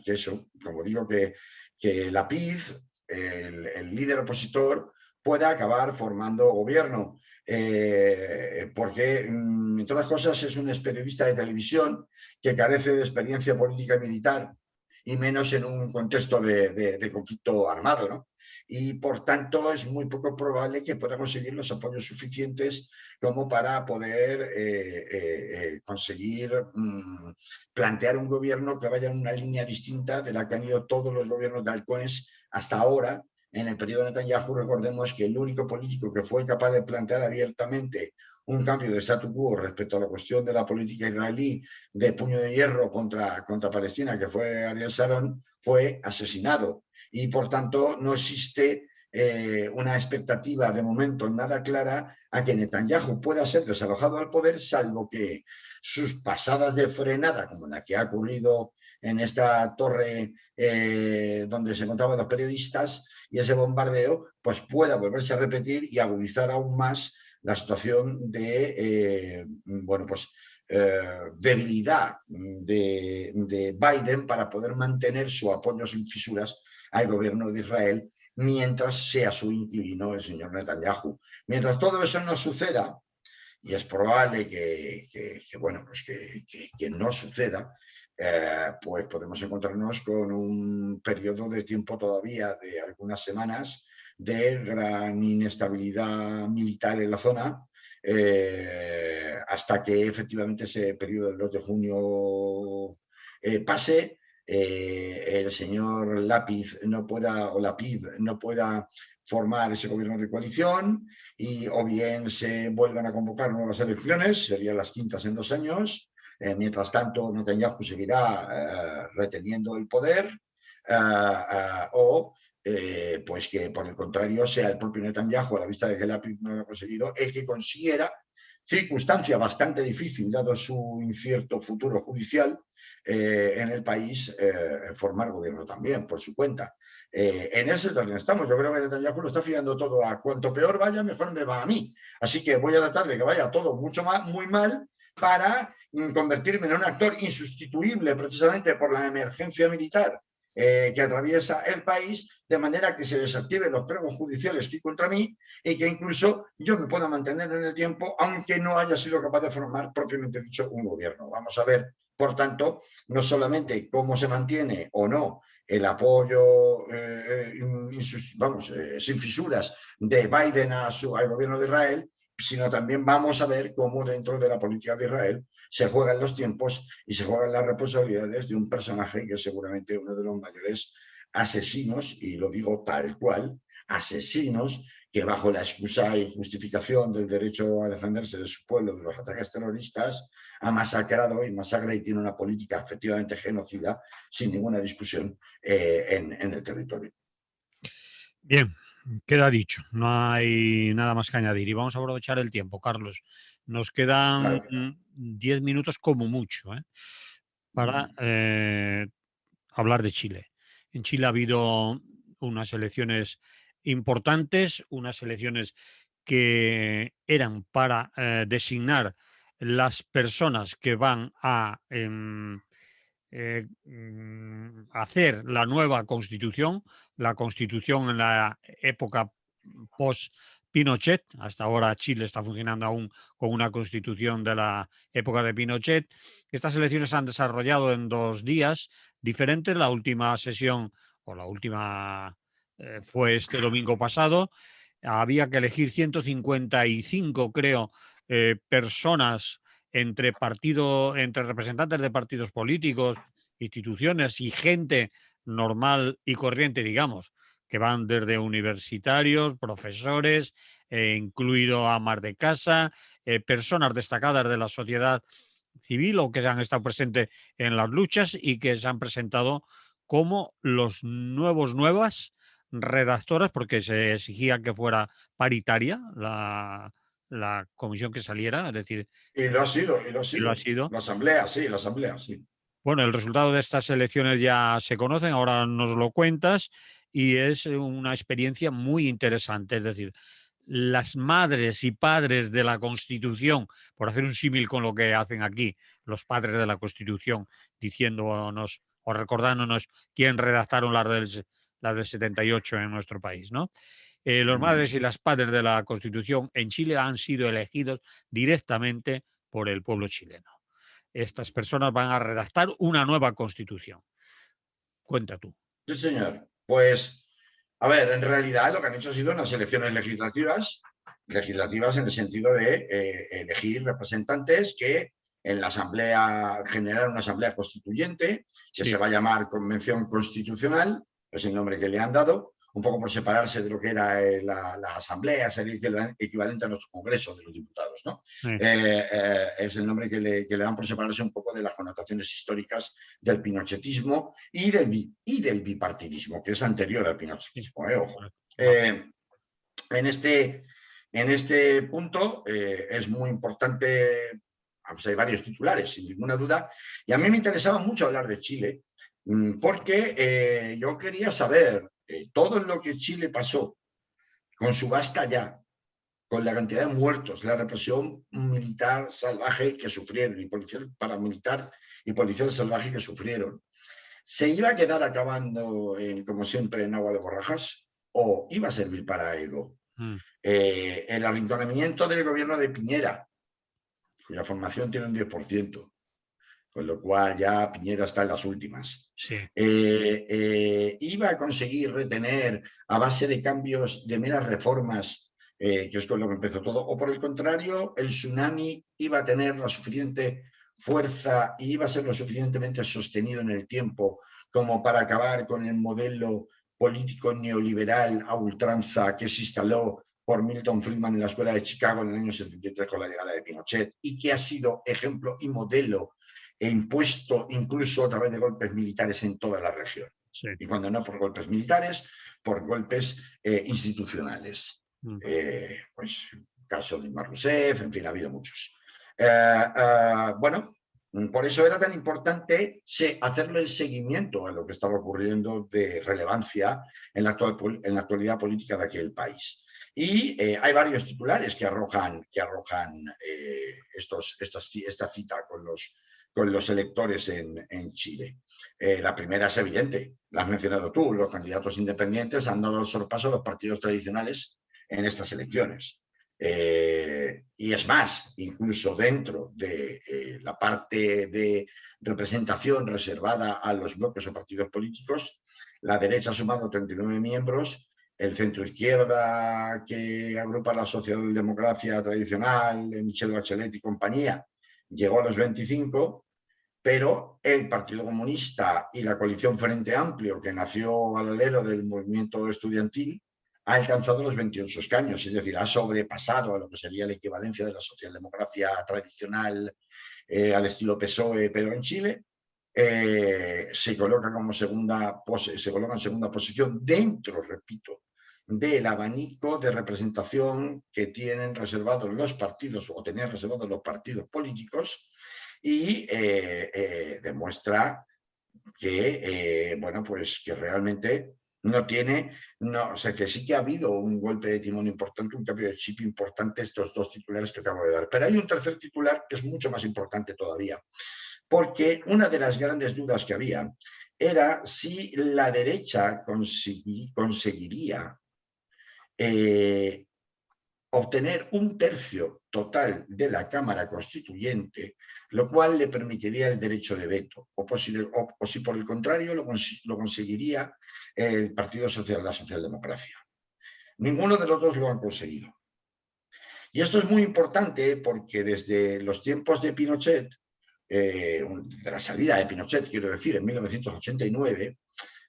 [SPEAKER 2] eso, como digo, que Lapid, el líder opositor, pueda acabar formando gobierno, porque, entre otras cosas, es un periodista de televisión que carece de experiencia política y militar, y menos en un contexto de conflicto armado, ¿no? Y por tanto es muy poco probable que pueda conseguir los apoyos suficientes como para poder conseguir plantear un gobierno que vaya en una línea distinta de la que han ido todos los gobiernos de halcones hasta ahora. En el periodo de Netanyahu, recordemos que el único político que fue capaz de plantear abiertamente un cambio de statu quo respecto a la cuestión de la política israelí de puño de hierro contra Palestina, que fue Ariel Sharon, fue asesinado. Y por tanto no existe una expectativa de momento nada clara a que Netanyahu pueda ser desalojado del poder, salvo que sus pasadas de frenada, como la que ha ocurrido en esta torre donde se encontraban los periodistas, y ese bombardeo, pues pueda volverse a repetir y agudizar aún más la situación de debilidad de Biden para poder mantener su apoyo sin fisuras al gobierno de Israel, mientras sea su inquilino el señor Netanyahu. Mientras todo eso no suceda, y es probable bueno, pues que no suceda, pues podemos encontrarnos con un periodo de tiempo todavía de algunas semanas de gran inestabilidad militar en la zona, hasta que efectivamente ese periodo del 2 de junio pase, el señor Lápiz no pueda, o Lapid no pueda formar ese gobierno de coalición, y o bien se vuelvan a convocar nuevas elecciones, serían las quintas en 2 años. Mientras tanto, Netanyahu seguirá reteniendo el poder, o pues que por el contrario sea el propio Netanyahu, a la vista de que Lapid no lo ha conseguido, el que consiguiera, circunstancia bastante difícil dado su incierto futuro judicial en el país, formar gobierno también por su cuenta. En ese también estamos. Yo creo que Netanyahu lo está fiando todo a cuanto peor vaya, mejor me va a mí. Así que voy a tratar de que vaya todo mucho más, muy mal, para convertirme en un actor insustituible precisamente por la emergencia militar que atraviesa el país, de manera que se desactiven los cargos judiciales que hay contra mí y que incluso yo me pueda mantener en el tiempo, aunque no haya sido capaz de formar propiamente dicho un gobierno. Vamos a ver, por tanto, no solamente cómo se mantiene o no el apoyo, sin fisuras, de Biden al gobierno de Israel, sino también vamos a ver cómo dentro de la política de Israel se juegan los tiempos y se juegan las responsabilidades de un personaje que es seguramente uno de los mayores asesinos, y lo digo tal cual, asesinos, que bajo la excusa y justificación del derecho a defenderse de su pueblo de los ataques terroristas, ha masacrado y masacra, y tiene una política efectivamente genocida, sin ninguna discusión, en el territorio.
[SPEAKER 1] Bien, queda dicho, no hay nada más que añadir. Y vamos a aprovechar el tiempo, Carlos. Nos quedan
[SPEAKER 2] Claro.
[SPEAKER 1] 10 minutos como mucho, para hablar de Chile. En Chile ha habido unas elecciones importantes, unas elecciones que eran para designar las personas que van a hacer la nueva constitución, la constitución en la época post-Pinochet. Hasta ahora Chile está funcionando aún con una constitución de la época de Pinochet. Estas elecciones se han desarrollado en 2 días diferentes. La última sesión, o la última, fue este domingo pasado. Había que elegir 155, creo, personas entre representantes de partidos políticos, instituciones y gente normal y corriente, digamos, que van desde universitarios, profesores, incluido amas de casa, personas destacadas de la sociedad civil o que han estado presentes en las luchas y que se han presentado como los nuevas redactoras, porque se exigía que fuera paritaria la comisión que saliera, es decir,
[SPEAKER 2] Y lo ha sido, y lo ha
[SPEAKER 1] y lo ha
[SPEAKER 2] sido.
[SPEAKER 1] sido.
[SPEAKER 2] La asamblea, sí, la asamblea, sí.
[SPEAKER 1] Bueno, el resultado de estas elecciones ya se conocen, ahora nos lo cuentas, y es una experiencia muy interesante. Es decir, las madres y padres de la Constitución, por hacer un símil con lo que hacen aquí los padres de la Constitución, diciéndonos o recordándonos quién redactaron las del 78 en nuestro país, ¿no? Los madres y las padres de la Constitución en Chile han sido elegidos directamente por el pueblo chileno. Estas personas van a redactar una nueva constitución. Cuenta tú.
[SPEAKER 2] Sí, señor. Pues, a ver, en realidad lo que han hecho ha sido unas elecciones legislativas en el sentido de elegir representantes que en la Asamblea, generar una Asamblea Constituyente, que
[SPEAKER 1] Sí,
[SPEAKER 2] se va a llamar Convención Constitucional, es el nombre que le han dado, un poco por separarse de lo que era la Asamblea, ser el equivalente a nuestro Congreso de los Diputados, ¿no? Es el nombre que le dan por separarse un poco de las connotaciones históricas del pinochetismo y del bipartidismo, que es anterior al pinochetismo, ojo. En este punto es muy importante, pues hay varios titulares, sin ninguna duda, y a mí me interesaba mucho hablar de Chile, porque yo quería saber todo lo que Chile pasó con su basta ya, con la cantidad de muertos, la represión militar salvaje que sufrieron, y policía paramilitar y policía salvaje que sufrieron. ¿Se iba a quedar acabando, como siempre, en agua de borrajas o iba a servir para algo? El arrinconamiento del gobierno de Piñera, cuya formación tiene un 10%, con lo cual ya Piñera está en las últimas.
[SPEAKER 1] Sí.
[SPEAKER 2] Iba a conseguir retener a base de cambios, de meras reformas, que es con lo que empezó todo, o por el contrario, el tsunami iba a tener la suficiente fuerza y iba a ser lo suficientemente sostenido en el tiempo como para acabar con el modelo político neoliberal a ultranza que se instaló por Milton Friedman en la Escuela de Chicago en el año 73 con la llegada de Pinochet y que ha sido ejemplo y modelo e impuesto incluso a través de golpes militares en toda la región.
[SPEAKER 1] Sí.
[SPEAKER 2] Y cuando no por golpes militares, por golpes institucionales. Pues caso de Dilma Rousseff, en fin, ha habido muchos. Bueno, por eso era tan importante hacerle el seguimiento a lo que estaba ocurriendo de relevancia en la actualidad política de aquel país. Y hay varios titulares que arrojan esta cita con los electores en Chile. La primera es evidente, la has mencionado tú, los candidatos independientes han dado el sorpaso a los partidos tradicionales en estas elecciones. Y es más, incluso dentro de la parte de representación reservada a los bloques o partidos políticos, la derecha ha sumado 39 miembros, el centro izquierda que agrupa la socialdemocracia tradicional, de Michelle Bachelet y compañía, llegó a los 25, pero el Partido Comunista y la coalición Frente Amplio, que nació al alero del movimiento estudiantil, ha alcanzado los 28 escaños, es decir, ha sobrepasado a lo que sería la equivalencia de la socialdemocracia tradicional al estilo PSOE, pero en Chile. Se coloca en segunda posición dentro, repito, del abanico de representación que tienen reservados los partidos o tenían reservados los partidos políticos y demuestra que, bueno, pues que realmente no tiene, o sea, que sí que ha habido un golpe de timón importante, un cambio de chip importante, estos dos titulares que acabo de dar. Pero hay un tercer titular que es mucho más importante todavía, porque una de las grandes dudas que había era si la derecha conseguiría obtener un tercio total de la Cámara Constituyente, lo cual le permitiría el derecho de veto, o si por el contrario lo conseguiría el Partido Social, la Socialdemocracia. Ninguno de los dos lo han conseguido. Y esto es muy importante porque desde los tiempos de Pinochet, de la salida de Pinochet, quiero decir, en 1989,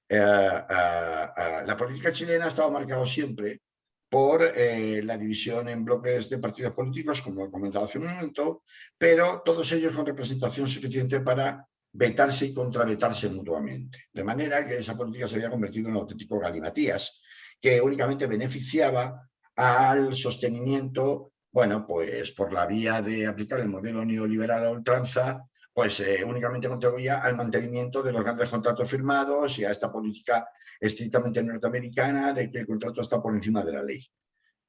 [SPEAKER 2] la política chilena ha estado marcada siempre por la división en bloques de partidos políticos, como he comentado hace un momento, pero todos ellos con representación suficiente para vetarse y contravetarse mutuamente. De manera que esa política se había convertido en un auténtico galimatías, que únicamente beneficiaba al sostenimiento, bueno, pues por la vía de aplicar el modelo neoliberal a ultranza, pues únicamente contribuía al mantenimiento de los grandes contratos firmados y a esta política estrictamente norteamericana de que el contrato está por encima de la ley.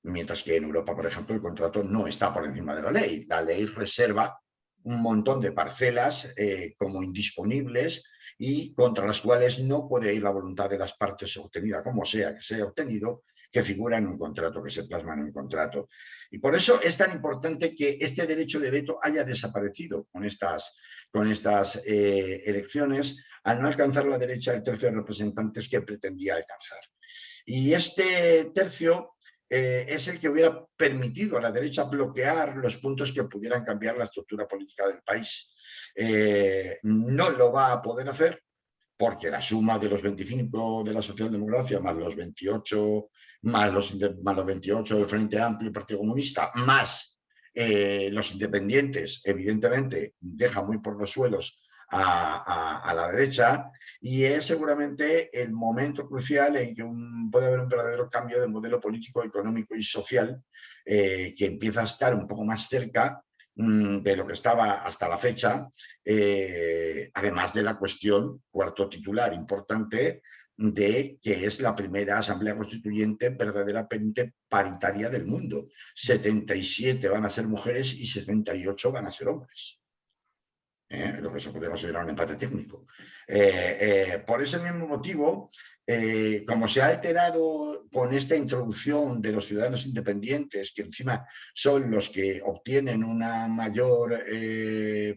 [SPEAKER 2] Mientras que en Europa, por ejemplo, el contrato no está por encima de la ley. La ley reserva un montón de parcelas como indisponibles y contra las cuales no puede ir la voluntad de las partes obtenida, como sea que sea obtenido, que figura en un contrato, que se plasma en un contrato. Y por eso es tan importante que este derecho de veto haya desaparecido con estas elecciones, al no alcanzar la derecha el tercio de representantes que pretendía alcanzar. Y este tercio es el que hubiera permitido a la derecha bloquear los puntos que pudieran cambiar la estructura política del país. No lo va a poder hacer porque la suma de los 25 de la socialdemocracia más los 28, más los 28 del Frente Amplio y Partido Comunista, más los independientes, evidentemente, deja muy por los suelos a la derecha, y es seguramente el momento crucial en que puede haber un verdadero cambio de modelo político, económico y social que empieza a estar un poco más cerca de lo que estaba hasta la fecha, además de la cuestión, cuarto titular importante, de que es la primera asamblea constituyente verdaderamente paritaria del mundo. 77 van a ser mujeres y 78 van a ser hombres. Lo que se puede considerar un empate técnico. Por ese mismo motivo, como se ha alterado con esta introducción de los ciudadanos independientes, que encima son los que obtienen una mayor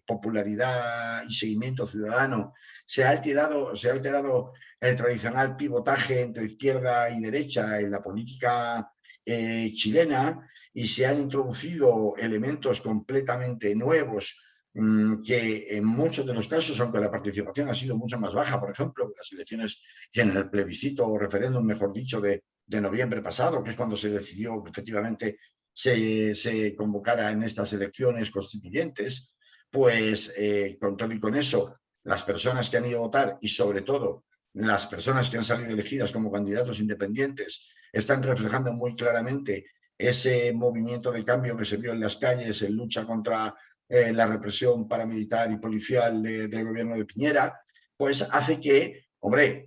[SPEAKER 2] popularidad y seguimiento ciudadano, se ha alterado el tradicional pivotaje entre izquierda y derecha en la política chilena, y se han introducido elementos completamente nuevos que en muchos de los casos, aunque la participación ha sido mucho más baja, por ejemplo, las elecciones en el plebiscito o referéndum, mejor dicho, de noviembre pasado, que es cuando se decidió que efectivamente se convocara en estas elecciones constituyentes, pues con todo y con eso, las personas que han ido a votar y sobre todo las personas que han salido elegidas como candidatos independientes están reflejando muy claramente ese movimiento de cambio que se vio en las calles en lucha contra la represión paramilitar y policial del gobierno de Piñera, pues hace que, hombre,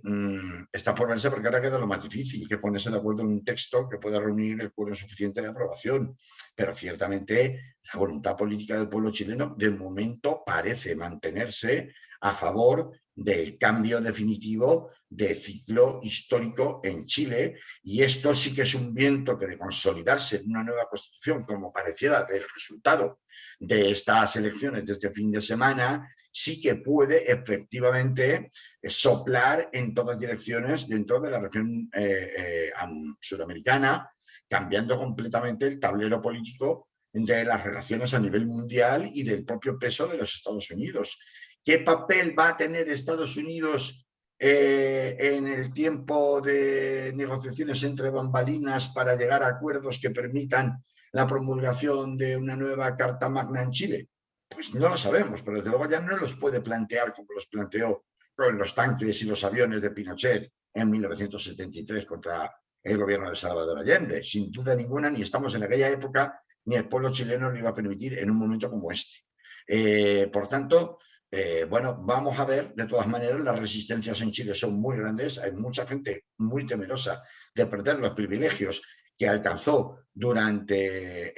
[SPEAKER 2] está por verse porque ahora queda lo más difícil, que ponerse de acuerdo en un texto que pueda reunir el quórum suficiente de aprobación. Pero ciertamente la voluntad política del pueblo chileno de momento parece mantenerse a favor del cambio definitivo de ciclo histórico en Chile, y esto sí que es un viento que, de consolidarse en una nueva constitución, como pareciera del resultado de estas elecciones de este fin de semana, sí que puede efectivamente soplar en todas direcciones dentro de la región sudamericana, cambiando completamente el tablero político de las relaciones a nivel mundial y del propio peso de los Estados Unidos. ¿Qué papel va a tener Estados Unidos en el tiempo de negociaciones entre bambalinas para llegar a acuerdos que permitan la promulgación de una nueva Carta Magna en Chile? Pues no lo sabemos, pero desde luego ya no los puede plantear como los planteó con los tanques y los aviones de Pinochet en 1973 contra el gobierno de Salvador Allende. Sin duda ninguna, ni estamos en aquella época, ni el pueblo chileno lo iba a permitir en un momento como este. Por tanto, bueno, vamos a ver. De todas maneras, las resistencias en Chile son muy grandes. Hay mucha gente muy temerosa de perder los privilegios que alcanzó durante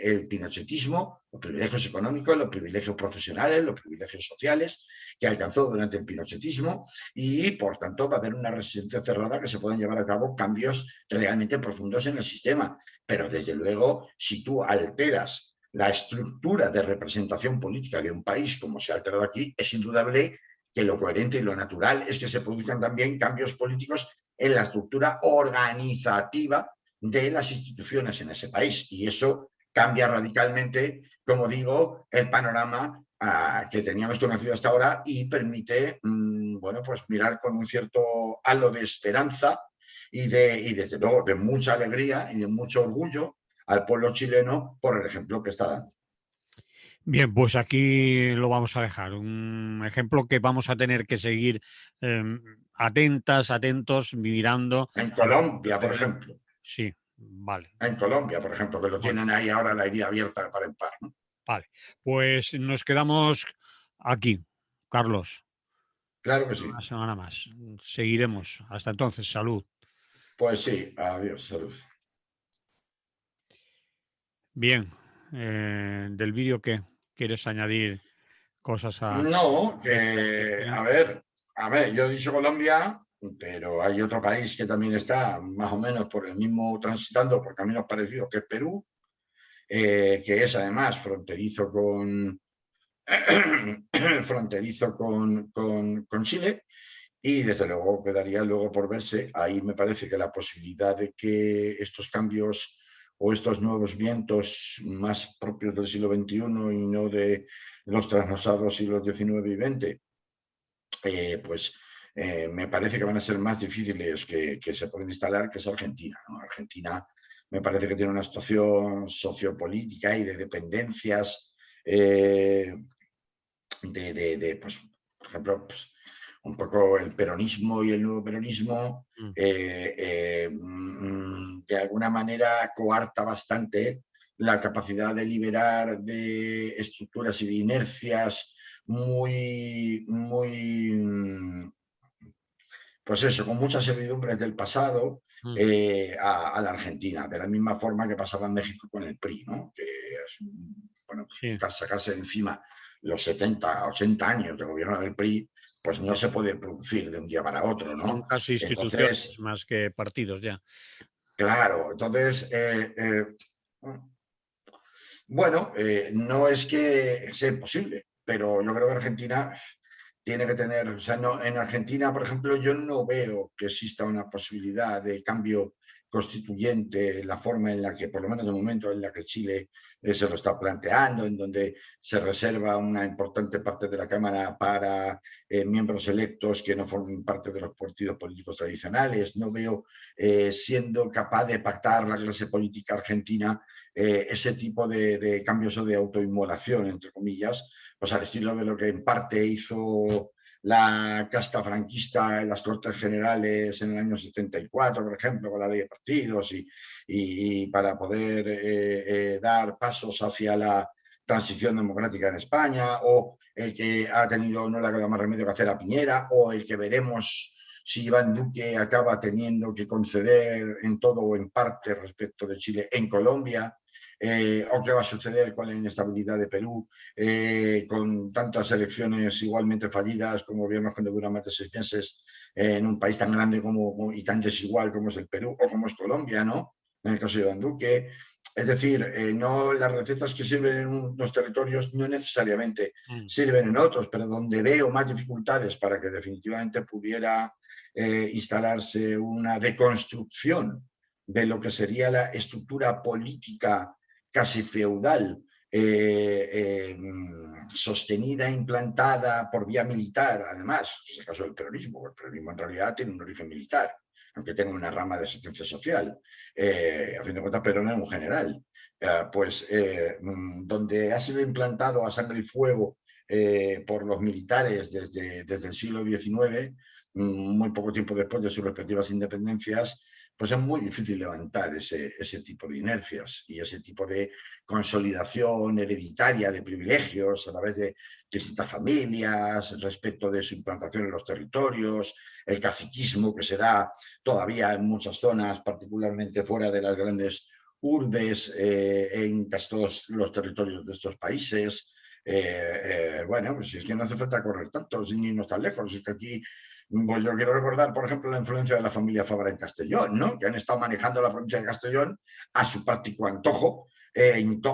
[SPEAKER 2] el pinochetismo, los privilegios económicos, los privilegios profesionales, los privilegios sociales que alcanzó durante el pinochetismo, y por tanto va a haber una resistencia cerrada que se puedan llevar a cabo cambios realmente profundos en el sistema. Pero desde luego, si tú alteras la estructura de representación política de un país como se ha alterado aquí, es indudable que lo coherente y lo natural es que se produzcan también cambios políticos en la estructura organizativa de las instituciones en ese país, y eso cambia radicalmente, como digo, el panorama que teníamos conocido hasta ahora, y permite, bueno, pues mirar con un cierto halo de esperanza y desde luego de mucha alegría y de mucho orgullo al pueblo chileno por el ejemplo que está dando.
[SPEAKER 1] Bien, pues aquí lo vamos a dejar. Un ejemplo que vamos a tener que seguir atentas, atentos, mirando.
[SPEAKER 2] En Colombia, por ejemplo.
[SPEAKER 1] Sí, vale.
[SPEAKER 2] En Colombia, por ejemplo, que lo
[SPEAKER 1] Bueno,
[SPEAKER 2] tienen ahí ahora la herida abierta para en par, ¿no?
[SPEAKER 1] vale. Pues nos quedamos aquí, Carlos.
[SPEAKER 2] Claro que sí.
[SPEAKER 1] Una semana más. Seguiremos. Hasta entonces, salud.
[SPEAKER 2] Pues sí, adiós, salud.
[SPEAKER 1] Bien. Del vídeo, ¿qué? ¿Quieres añadir cosas a...?
[SPEAKER 2] No, a ver, yo he dicho Colombia, pero hay otro país que también está más o menos por el mismo, transitando por caminos parecidos, que es Perú, que es además fronterizo fronterizo con Chile, y desde luego quedaría luego por verse. Ahí me parece que la posibilidad de que estos cambios o estos nuevos vientos más propios del siglo XXI y no de los trasnochados siglos XIX y XX, pues me parece que van a ser más difíciles que se pueden instalar, que es Argentina, ¿no? Argentina me parece que tiene una situación sociopolítica y de dependencias pues, por ejemplo, pues, un poco el peronismo y el nuevo peronismo de alguna manera coarta bastante la capacidad de liberar de estructuras y de inercias muy, pues eso, con muchas servidumbres del pasado, a la Argentina, de la misma forma que pasaba en México con el PRI, ¿no? Que es, bueno,
[SPEAKER 1] Sí.
[SPEAKER 2] sacarse de encima los 70, 80 años de gobierno del PRI pues no se puede producir de un día para otro,
[SPEAKER 1] Son
[SPEAKER 2] ¿no?
[SPEAKER 1] casi instituciones
[SPEAKER 2] Entonces,
[SPEAKER 1] más que partidos ya.
[SPEAKER 2] claro, entonces, bueno, no es que sea imposible, pero yo creo que Argentina tiene que tener, o sea, no, en Argentina, por ejemplo, yo no veo que exista una posibilidad de cambio constituyente en la forma en la que, por lo menos de momento, en la que Chile se lo está planteando, en donde se reserva una importante parte de la Cámara para miembros electos que no formen parte de los partidos políticos tradicionales. No veo siendo capaz de pactar la clase política argentina ese tipo de cambios o de autoinmolación, entre comillas, pues al estilo de lo que en parte hizo la casta franquista en las Cortes Generales en el año 74, por ejemplo, con la ley de partidos y para poder dar pasos hacia la transición democrática en España, o el que ha tenido no le ha quedado más remedio que hacer a Piñera, o el que veremos si Iván Duque acaba teniendo que conceder en todo o en parte respecto de Chile en Colombia, o qué va a suceder con la inestabilidad de Perú, con tantas elecciones igualmente fallidas, como gobiernos que no duran más de 6 meses, en un país tan grande y tan desigual como es el Perú o como es Colombia, ¿no? En el caso de Iván Duque. Es decir, no, las recetas que sirven en unos territorios no necesariamente sirven en otros, pero donde veo más dificultades para que definitivamente pudiera instalarse una deconstrucción de lo que sería la estructura política casi feudal, sostenida e implantada por vía militar, además, es el caso del peronismo. El peronismo en realidad tiene un origen militar, aunque tenga una rama de asistencia social. A fin de cuentas, Perón era un general. Donde ha sido implantado a sangre y fuego por los militares desde el siglo XIX, muy poco tiempo después de sus respectivas independencias, pues es muy difícil levantar ese tipo de inercias y ese tipo de consolidación hereditaria de privilegios a través de distintas familias, respecto de su implantación en los territorios, el caciquismo que se da todavía en muchas zonas, particularmente fuera de las grandes urbes, en casi todos los territorios de estos países. Bueno, pues es que no hace falta correr tanto, sin irnos tan lejos. Es que aquí, pues yo quiero recordar, por ejemplo, la influencia de la familia Fabra en Castellón, ¿no? Que han estado manejando la provincia de Castellón a su práctico antojo,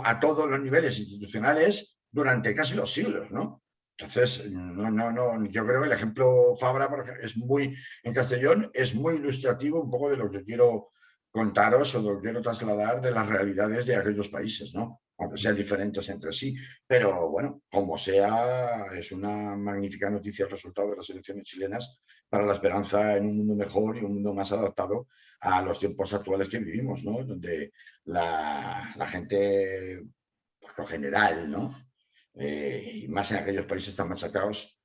[SPEAKER 2] a todos los niveles institucionales durante casi los siglos, ¿no? Entonces, no, yo creo que el ejemplo Fabra, por ejemplo, en Castellón, es muy ilustrativo un poco de lo que quiero contaros o lo que quiero trasladar de las realidades de aquellos países, ¿no? Aunque sean diferentes entre sí. Pero bueno, como sea, es una magnífica noticia el resultado de las elecciones chilenas para la esperanza en un mundo mejor y un mundo más adaptado a los tiempos actuales que vivimos, ¿no? Donde la gente, por lo general, ¿no? Y más en aquellos países tan machacados,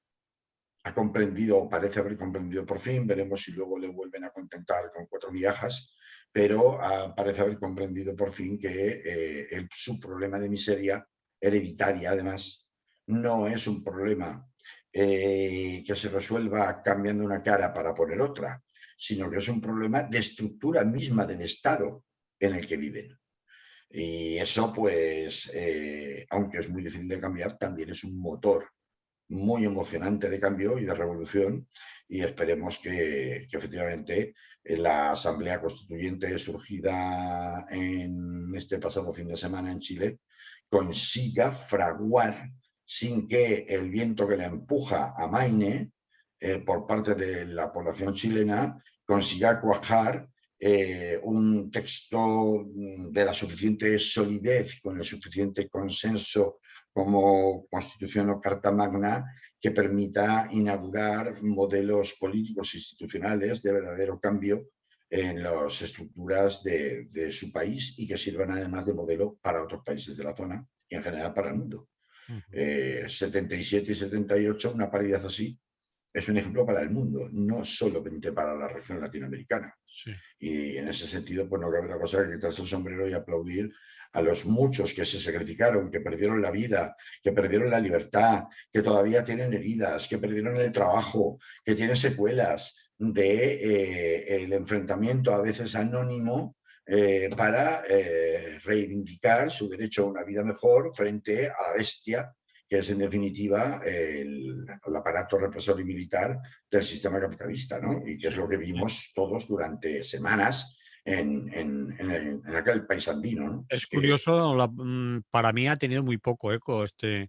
[SPEAKER 2] ha comprendido, o parece haber comprendido por fin, veremos si luego le vuelven a contentar con 4 migajas, pero parece haber comprendido por fin que su problema de miseria hereditaria, además, no es un problema que se resuelva cambiando una cara para poner otra, sino que es un problema de estructura misma del Estado en el que viven. Y eso, pues, aunque es muy difícil de cambiar, también es un motor muy emocionante de cambio y de revolución, y esperemos que efectivamente la Asamblea Constituyente surgida en este pasado fin de semana en Chile consiga fraguar, sin que el viento que la empuja a Maine por parte de la población chilena consiga cuajar un texto de la suficiente solidez, con el suficiente consenso como Constitución o Carta Magna, que permita inaugurar modelos políticos e institucionales de verdadero cambio en las estructuras de su país, y que sirvan además de modelo para otros países de la zona y en general para el mundo. 77 y 78, una paridad así, es un ejemplo para el mundo, no solamente para la región latinoamericana. Sí. Y en ese sentido, pues no cabe otra cosa que quitarse el sombrero y aplaudir a los muchos que se sacrificaron, que perdieron la vida, que perdieron la libertad, que todavía tienen heridas, que perdieron el trabajo, que tienen secuelas de el enfrentamiento a veces anónimo para reivindicar su derecho a una vida mejor frente a la bestia, que es en definitiva al aparato represor y militar del sistema capitalista, ¿no? Y que es lo que vimos todos durante semanas en aquel país andino, ¿no?
[SPEAKER 1] Es curioso, para mí ha tenido muy poco eco estas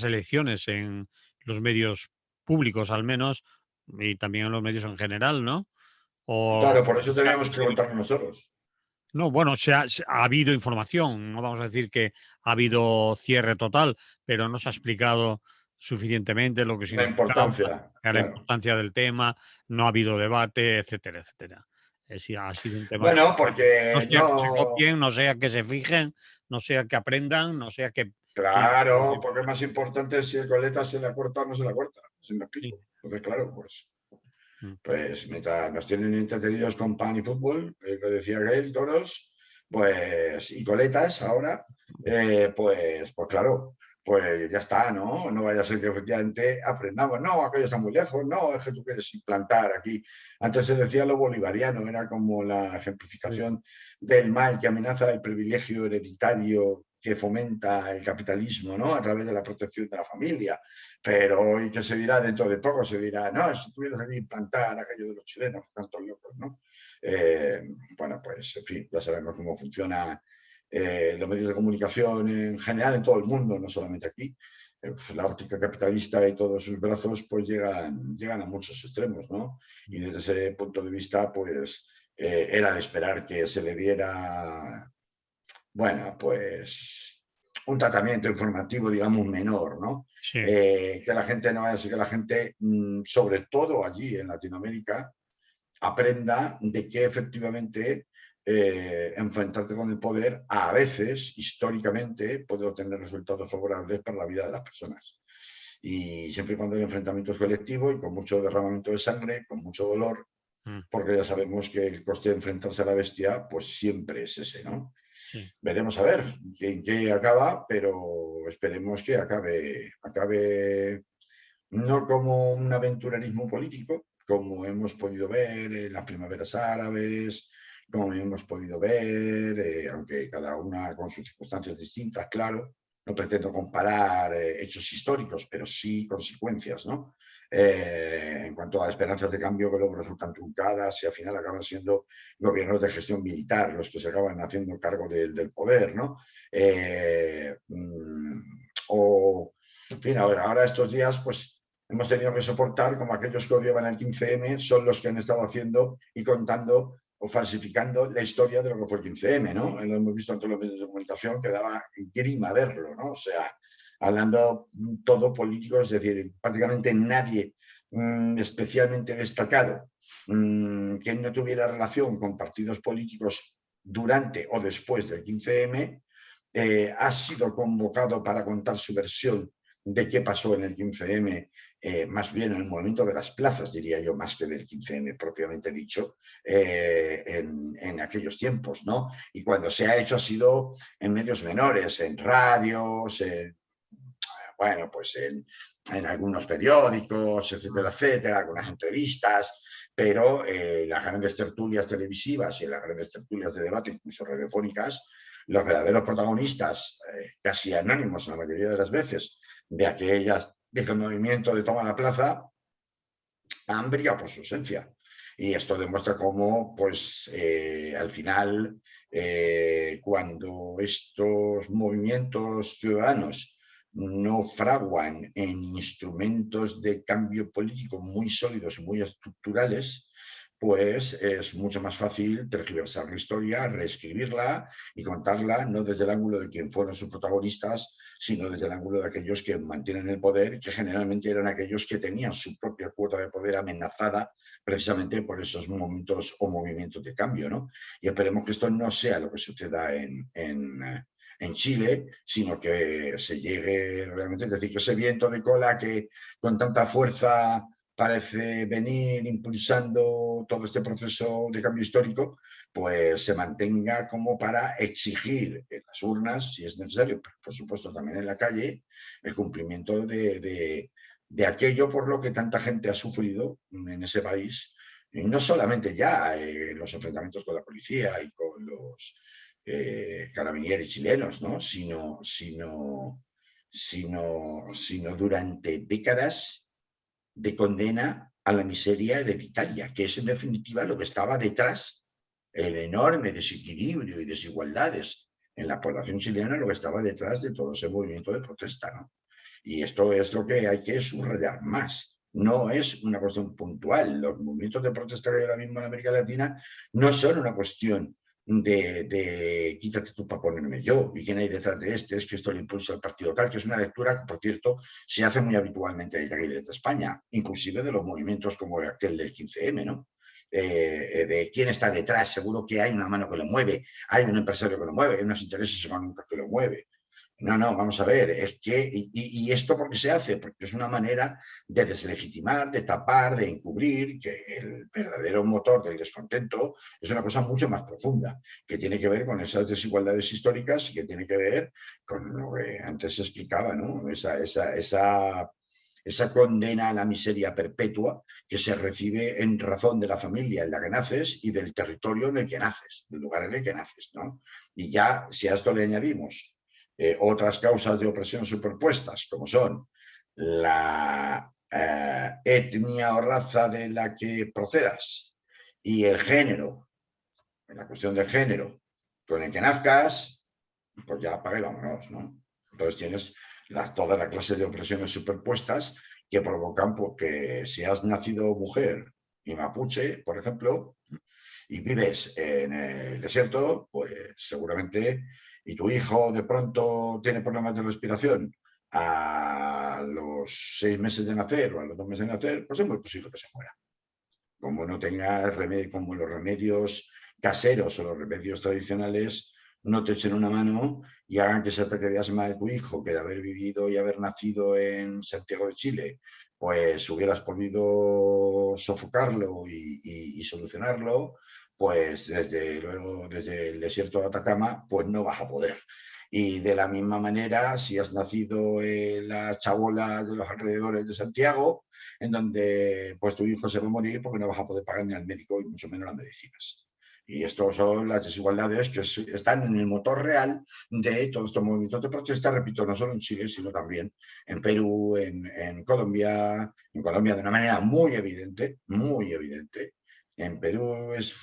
[SPEAKER 1] elecciones en los medios públicos, al menos, y también en los medios en general, ¿no? O
[SPEAKER 2] Claro, por eso teníamos que contarlo nosotros.
[SPEAKER 1] no, bueno, ha habido información, no vamos a decir que ha habido cierre total, pero no se ha explicado suficientemente lo que
[SPEAKER 2] La
[SPEAKER 1] significaba,
[SPEAKER 2] importancia,
[SPEAKER 1] la
[SPEAKER 2] claro.
[SPEAKER 1] importancia del tema, no ha habido debate, etcétera, etcétera. Sí, ha sido un tema que
[SPEAKER 2] Bueno,
[SPEAKER 1] no
[SPEAKER 2] porque
[SPEAKER 1] sea que se
[SPEAKER 2] no,
[SPEAKER 1] copien, no sea que se fijen, no sea que aprendan, no sea
[SPEAKER 2] claro, porque es más importante si el coleta se la corta o no se la corta, si me
[SPEAKER 1] sí,
[SPEAKER 2] explico. Entonces, claro,
[SPEAKER 1] mm,
[SPEAKER 2] pues mientras nos tienen entretenidos con pan y fútbol, que decía Gael, toros, pues, y coletas ahora, pues claro, pues ya está, ¿no? No vaya a ser que efectivamente aprendamos, no, aquello está muy lejos, no, es que tú quieres implantar aquí. Antes se decía lo bolivariano, era como la
[SPEAKER 1] sí,
[SPEAKER 2] ejemplificación del mal que amenaza el privilegio hereditario que fomenta el capitalismo, ¿no? A través de la protección de la familia. Pero hoy que se dirá dentro de poco, se dirá, no, si tuvieras que implantar aquello de los chilenos, tantos locos, ¿no? Bueno, pues en fin, ya sabemos cómo funciona los medios de comunicación en general en todo el mundo, no solamente aquí. La óptica capitalista y todos sus brazos pues llegan a muchos extremos, ¿no? Y desde ese punto de vista, pues era de esperar que se le diera, bueno, pues un tratamiento informativo, digamos, menor, ¿no?
[SPEAKER 1] sí,
[SPEAKER 2] Que la gente no vaya así, que la gente, sobre todo allí en Latinoamérica, aprenda de que efectivamente enfrentarte con el poder a veces, históricamente, puede obtener resultados favorables para la vida de las personas. Y siempre y cuando el enfrentamiento es colectivo y con mucho derramamiento de sangre, con mucho dolor,
[SPEAKER 1] mm,
[SPEAKER 2] porque ya sabemos que el coste de enfrentarse a la bestia, pues siempre es ese, ¿no?
[SPEAKER 1] sí,
[SPEAKER 2] Veremos a ver en qué acaba, pero esperemos que acabe no como un aventurerismo político, como hemos podido ver en las primaveras árabes, como hemos podido ver, aunque cada una con sus circunstancias distintas, claro. No pretendo comparar hechos históricos, pero sí consecuencias, ¿no? En cuanto a esperanzas de cambio que luego resultan truncadas y al final acaban siendo gobiernos de gestión militar los que se acaban haciendo cargo del poder, ¿no? O, en fin, ahora estos días, pues hemos tenido que soportar como aquellos que odiaban el 15M son los que han estado haciendo y contando o falsificando la historia de lo que fue el 15M, ¿no? Lo hemos visto en todos los medios de comunicación que daba grima verlo, ¿no? O sea, hablando todo político, es decir, prácticamente nadie especialmente destacado que no tuviera relación con partidos políticos durante o después del 15M ha sido convocado para contar su versión de qué pasó en el 15M, más bien en el movimiento de las plazas, diría yo, más que del 15M propiamente dicho, en aquellos tiempos, ¿no? Y cuando se ha hecho ha sido en medios menores, en radios, bueno, pues en algunos periódicos, etcétera,
[SPEAKER 1] mm,
[SPEAKER 2] etcétera, algunas entrevistas, pero las grandes tertulias televisivas y las grandes tertulias de debate, incluso radiofónicas, los verdaderos protagonistas, casi anónimos la mayoría de las veces, de aquel movimiento de toma la plaza, han brillado por su esencia. Y esto demuestra cómo, pues, al final, cuando estos movimientos ciudadanos no fraguan en instrumentos de cambio político muy sólidos y muy estructurales, pues es mucho más fácil tergiversar la historia, reescribirla y contarla no desde el ángulo de quien fueron sus protagonistas, sino desde el ángulo de aquellos que mantienen el poder, que generalmente eran aquellos que tenían su propia cuota de poder amenazada precisamente por esos momentos o movimientos de cambio, ¿no? Y esperemos que esto no sea lo que suceda en Chile, sino que se llegue realmente, es decir, que ese viento de cola que con tanta fuerza parece venir impulsando todo este proceso de cambio histórico, pues se mantenga como para exigir en las urnas, si es necesario, pero por supuesto también en la calle, el cumplimiento de aquello por lo que tanta gente ha sufrido en ese país, y no solamente ya los enfrentamientos con la policía y con los carabinieros chilenos, ¿no? sino durante décadas de condena a la miseria hereditaria, que es en definitiva lo que estaba detrás, el enorme desequilibrio y desigualdades en la población chilena, lo que estaba detrás de todo ese movimiento de protesta, ¿no? Y esto es lo que hay que subrayar más. No es una cuestión puntual. Los movimientos de protesta que hay ahora mismo en América Latina no son una cuestión de quítate tú para ponerme yo, y quién hay detrás de este, es que esto le impulsa al partido tal, que es una lectura que, por cierto, se hace muy habitualmente aquí desde España, inclusive de los movimientos como aquel del 15M, ¿no? De quién está detrás, seguro que hay una mano que lo mueve, hay un empresario que lo mueve, hay unos intereses económicos que lo mueve. No, vamos a ver, es que, y esto por qué se hace, porque es una manera de deslegitimar, de tapar, de encubrir que el verdadero motor del descontento es una cosa mucho más profunda, que tiene que ver con esas desigualdades históricas y que tiene que ver con lo que antes se explicaba, ¿no? Esa condena a la miseria perpetua que se recibe en razón de la familia en la que naces y del territorio en el que naces, del lugar en el que naces, ¿no? Y ya, si a esto le añadimos otras causas de opresión superpuestas, como son la etnia o raza de la que procedas y el género, en la cuestión del género con el que nazcas, pues ya apaga y vámonos, ¿no? Entonces tienes toda la clase de opresiones superpuestas que provocan pues, que si has nacido mujer y mapuche, por ejemplo, y vives en el desierto, pues seguramente, y tu hijo de pronto tiene problemas de respiración a los 6 meses de nacer o a los 2 meses de nacer, pues es muy posible que se muera. Como no tenga remedio, como los remedios caseros o los remedios tradicionales no te echen una mano y hagan que ese ataque de asma de tu hijo, que de haber vivido y haber nacido en Santiago de Chile, pues hubieras podido sofocarlo y solucionarlo, pues desde luego, desde el desierto de Atacama, pues no vas a poder. Y de la misma manera, si has nacido en las chabolas de los alrededores de Santiago, en donde pues tu hijo se va a morir porque no vas a poder pagar ni al médico y mucho menos las medicinas. Y estas son las desigualdades que están en el motor real de todos estos movimientos de protesta, repito, no solo en Chile, sino también en Perú, en Colombia de una manera muy evidente, muy evidente. En Perú es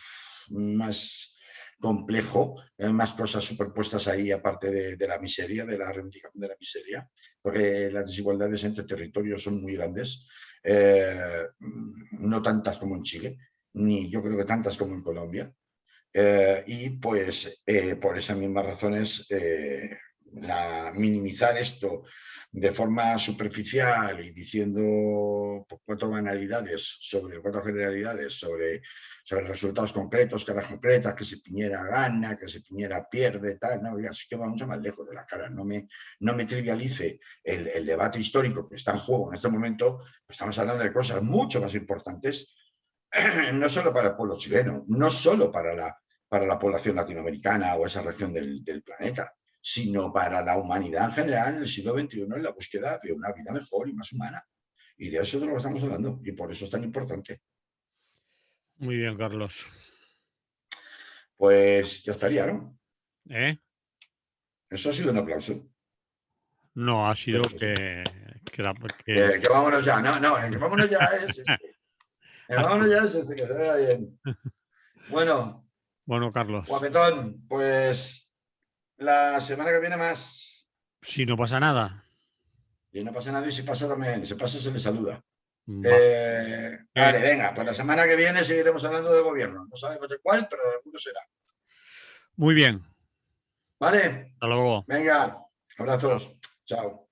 [SPEAKER 2] más complejo, hay más cosas superpuestas ahí aparte de la miseria, de la reivindicación de la miseria, porque las desigualdades entre territorios son muy grandes, no tantas como en Chile, ni yo creo que tantas como en Colombia, y pues por esas mismas razones minimizar esto de forma superficial y diciendo pues, cuatro generalidades sobre resultados concretos, caras concretas, que si Piñera gana, que si Piñera pierde, tal, no, ya, así que va mucho más lejos de la cara, no me trivialice el debate histórico que está en juego en este momento, estamos hablando de cosas mucho más importantes, no solo para el pueblo chileno, no solo para la población latinoamericana o esa región del planeta, sino para la humanidad en general en el siglo XXI en la búsqueda de una vida mejor y más humana. Y de eso es de lo que estamos hablando, y por eso es tan importante.
[SPEAKER 1] Muy bien, Carlos.
[SPEAKER 2] Pues ya estaría, ¿no?
[SPEAKER 1] ¿Eh?
[SPEAKER 2] Eso ha sido un aplauso.
[SPEAKER 1] No, ha sido
[SPEAKER 2] que vámonos ya. No, que vámonos ya es este. Que vámonos ya es este, que se vea bien. Bueno,
[SPEAKER 1] Carlos.
[SPEAKER 2] guapetón, pues la semana que viene más.
[SPEAKER 1] Si no pasa nada.
[SPEAKER 2] Y no pasa nada, y si pasa también, si pasa se le saluda.
[SPEAKER 1] Vale,
[SPEAKER 2] Venga, pues la semana que viene seguiremos hablando de gobierno. No sabemos de cuál, pero de alguno será.
[SPEAKER 1] muy bien.
[SPEAKER 2] ¿Vale?
[SPEAKER 1] Hasta luego.
[SPEAKER 2] Venga, abrazos. Chao.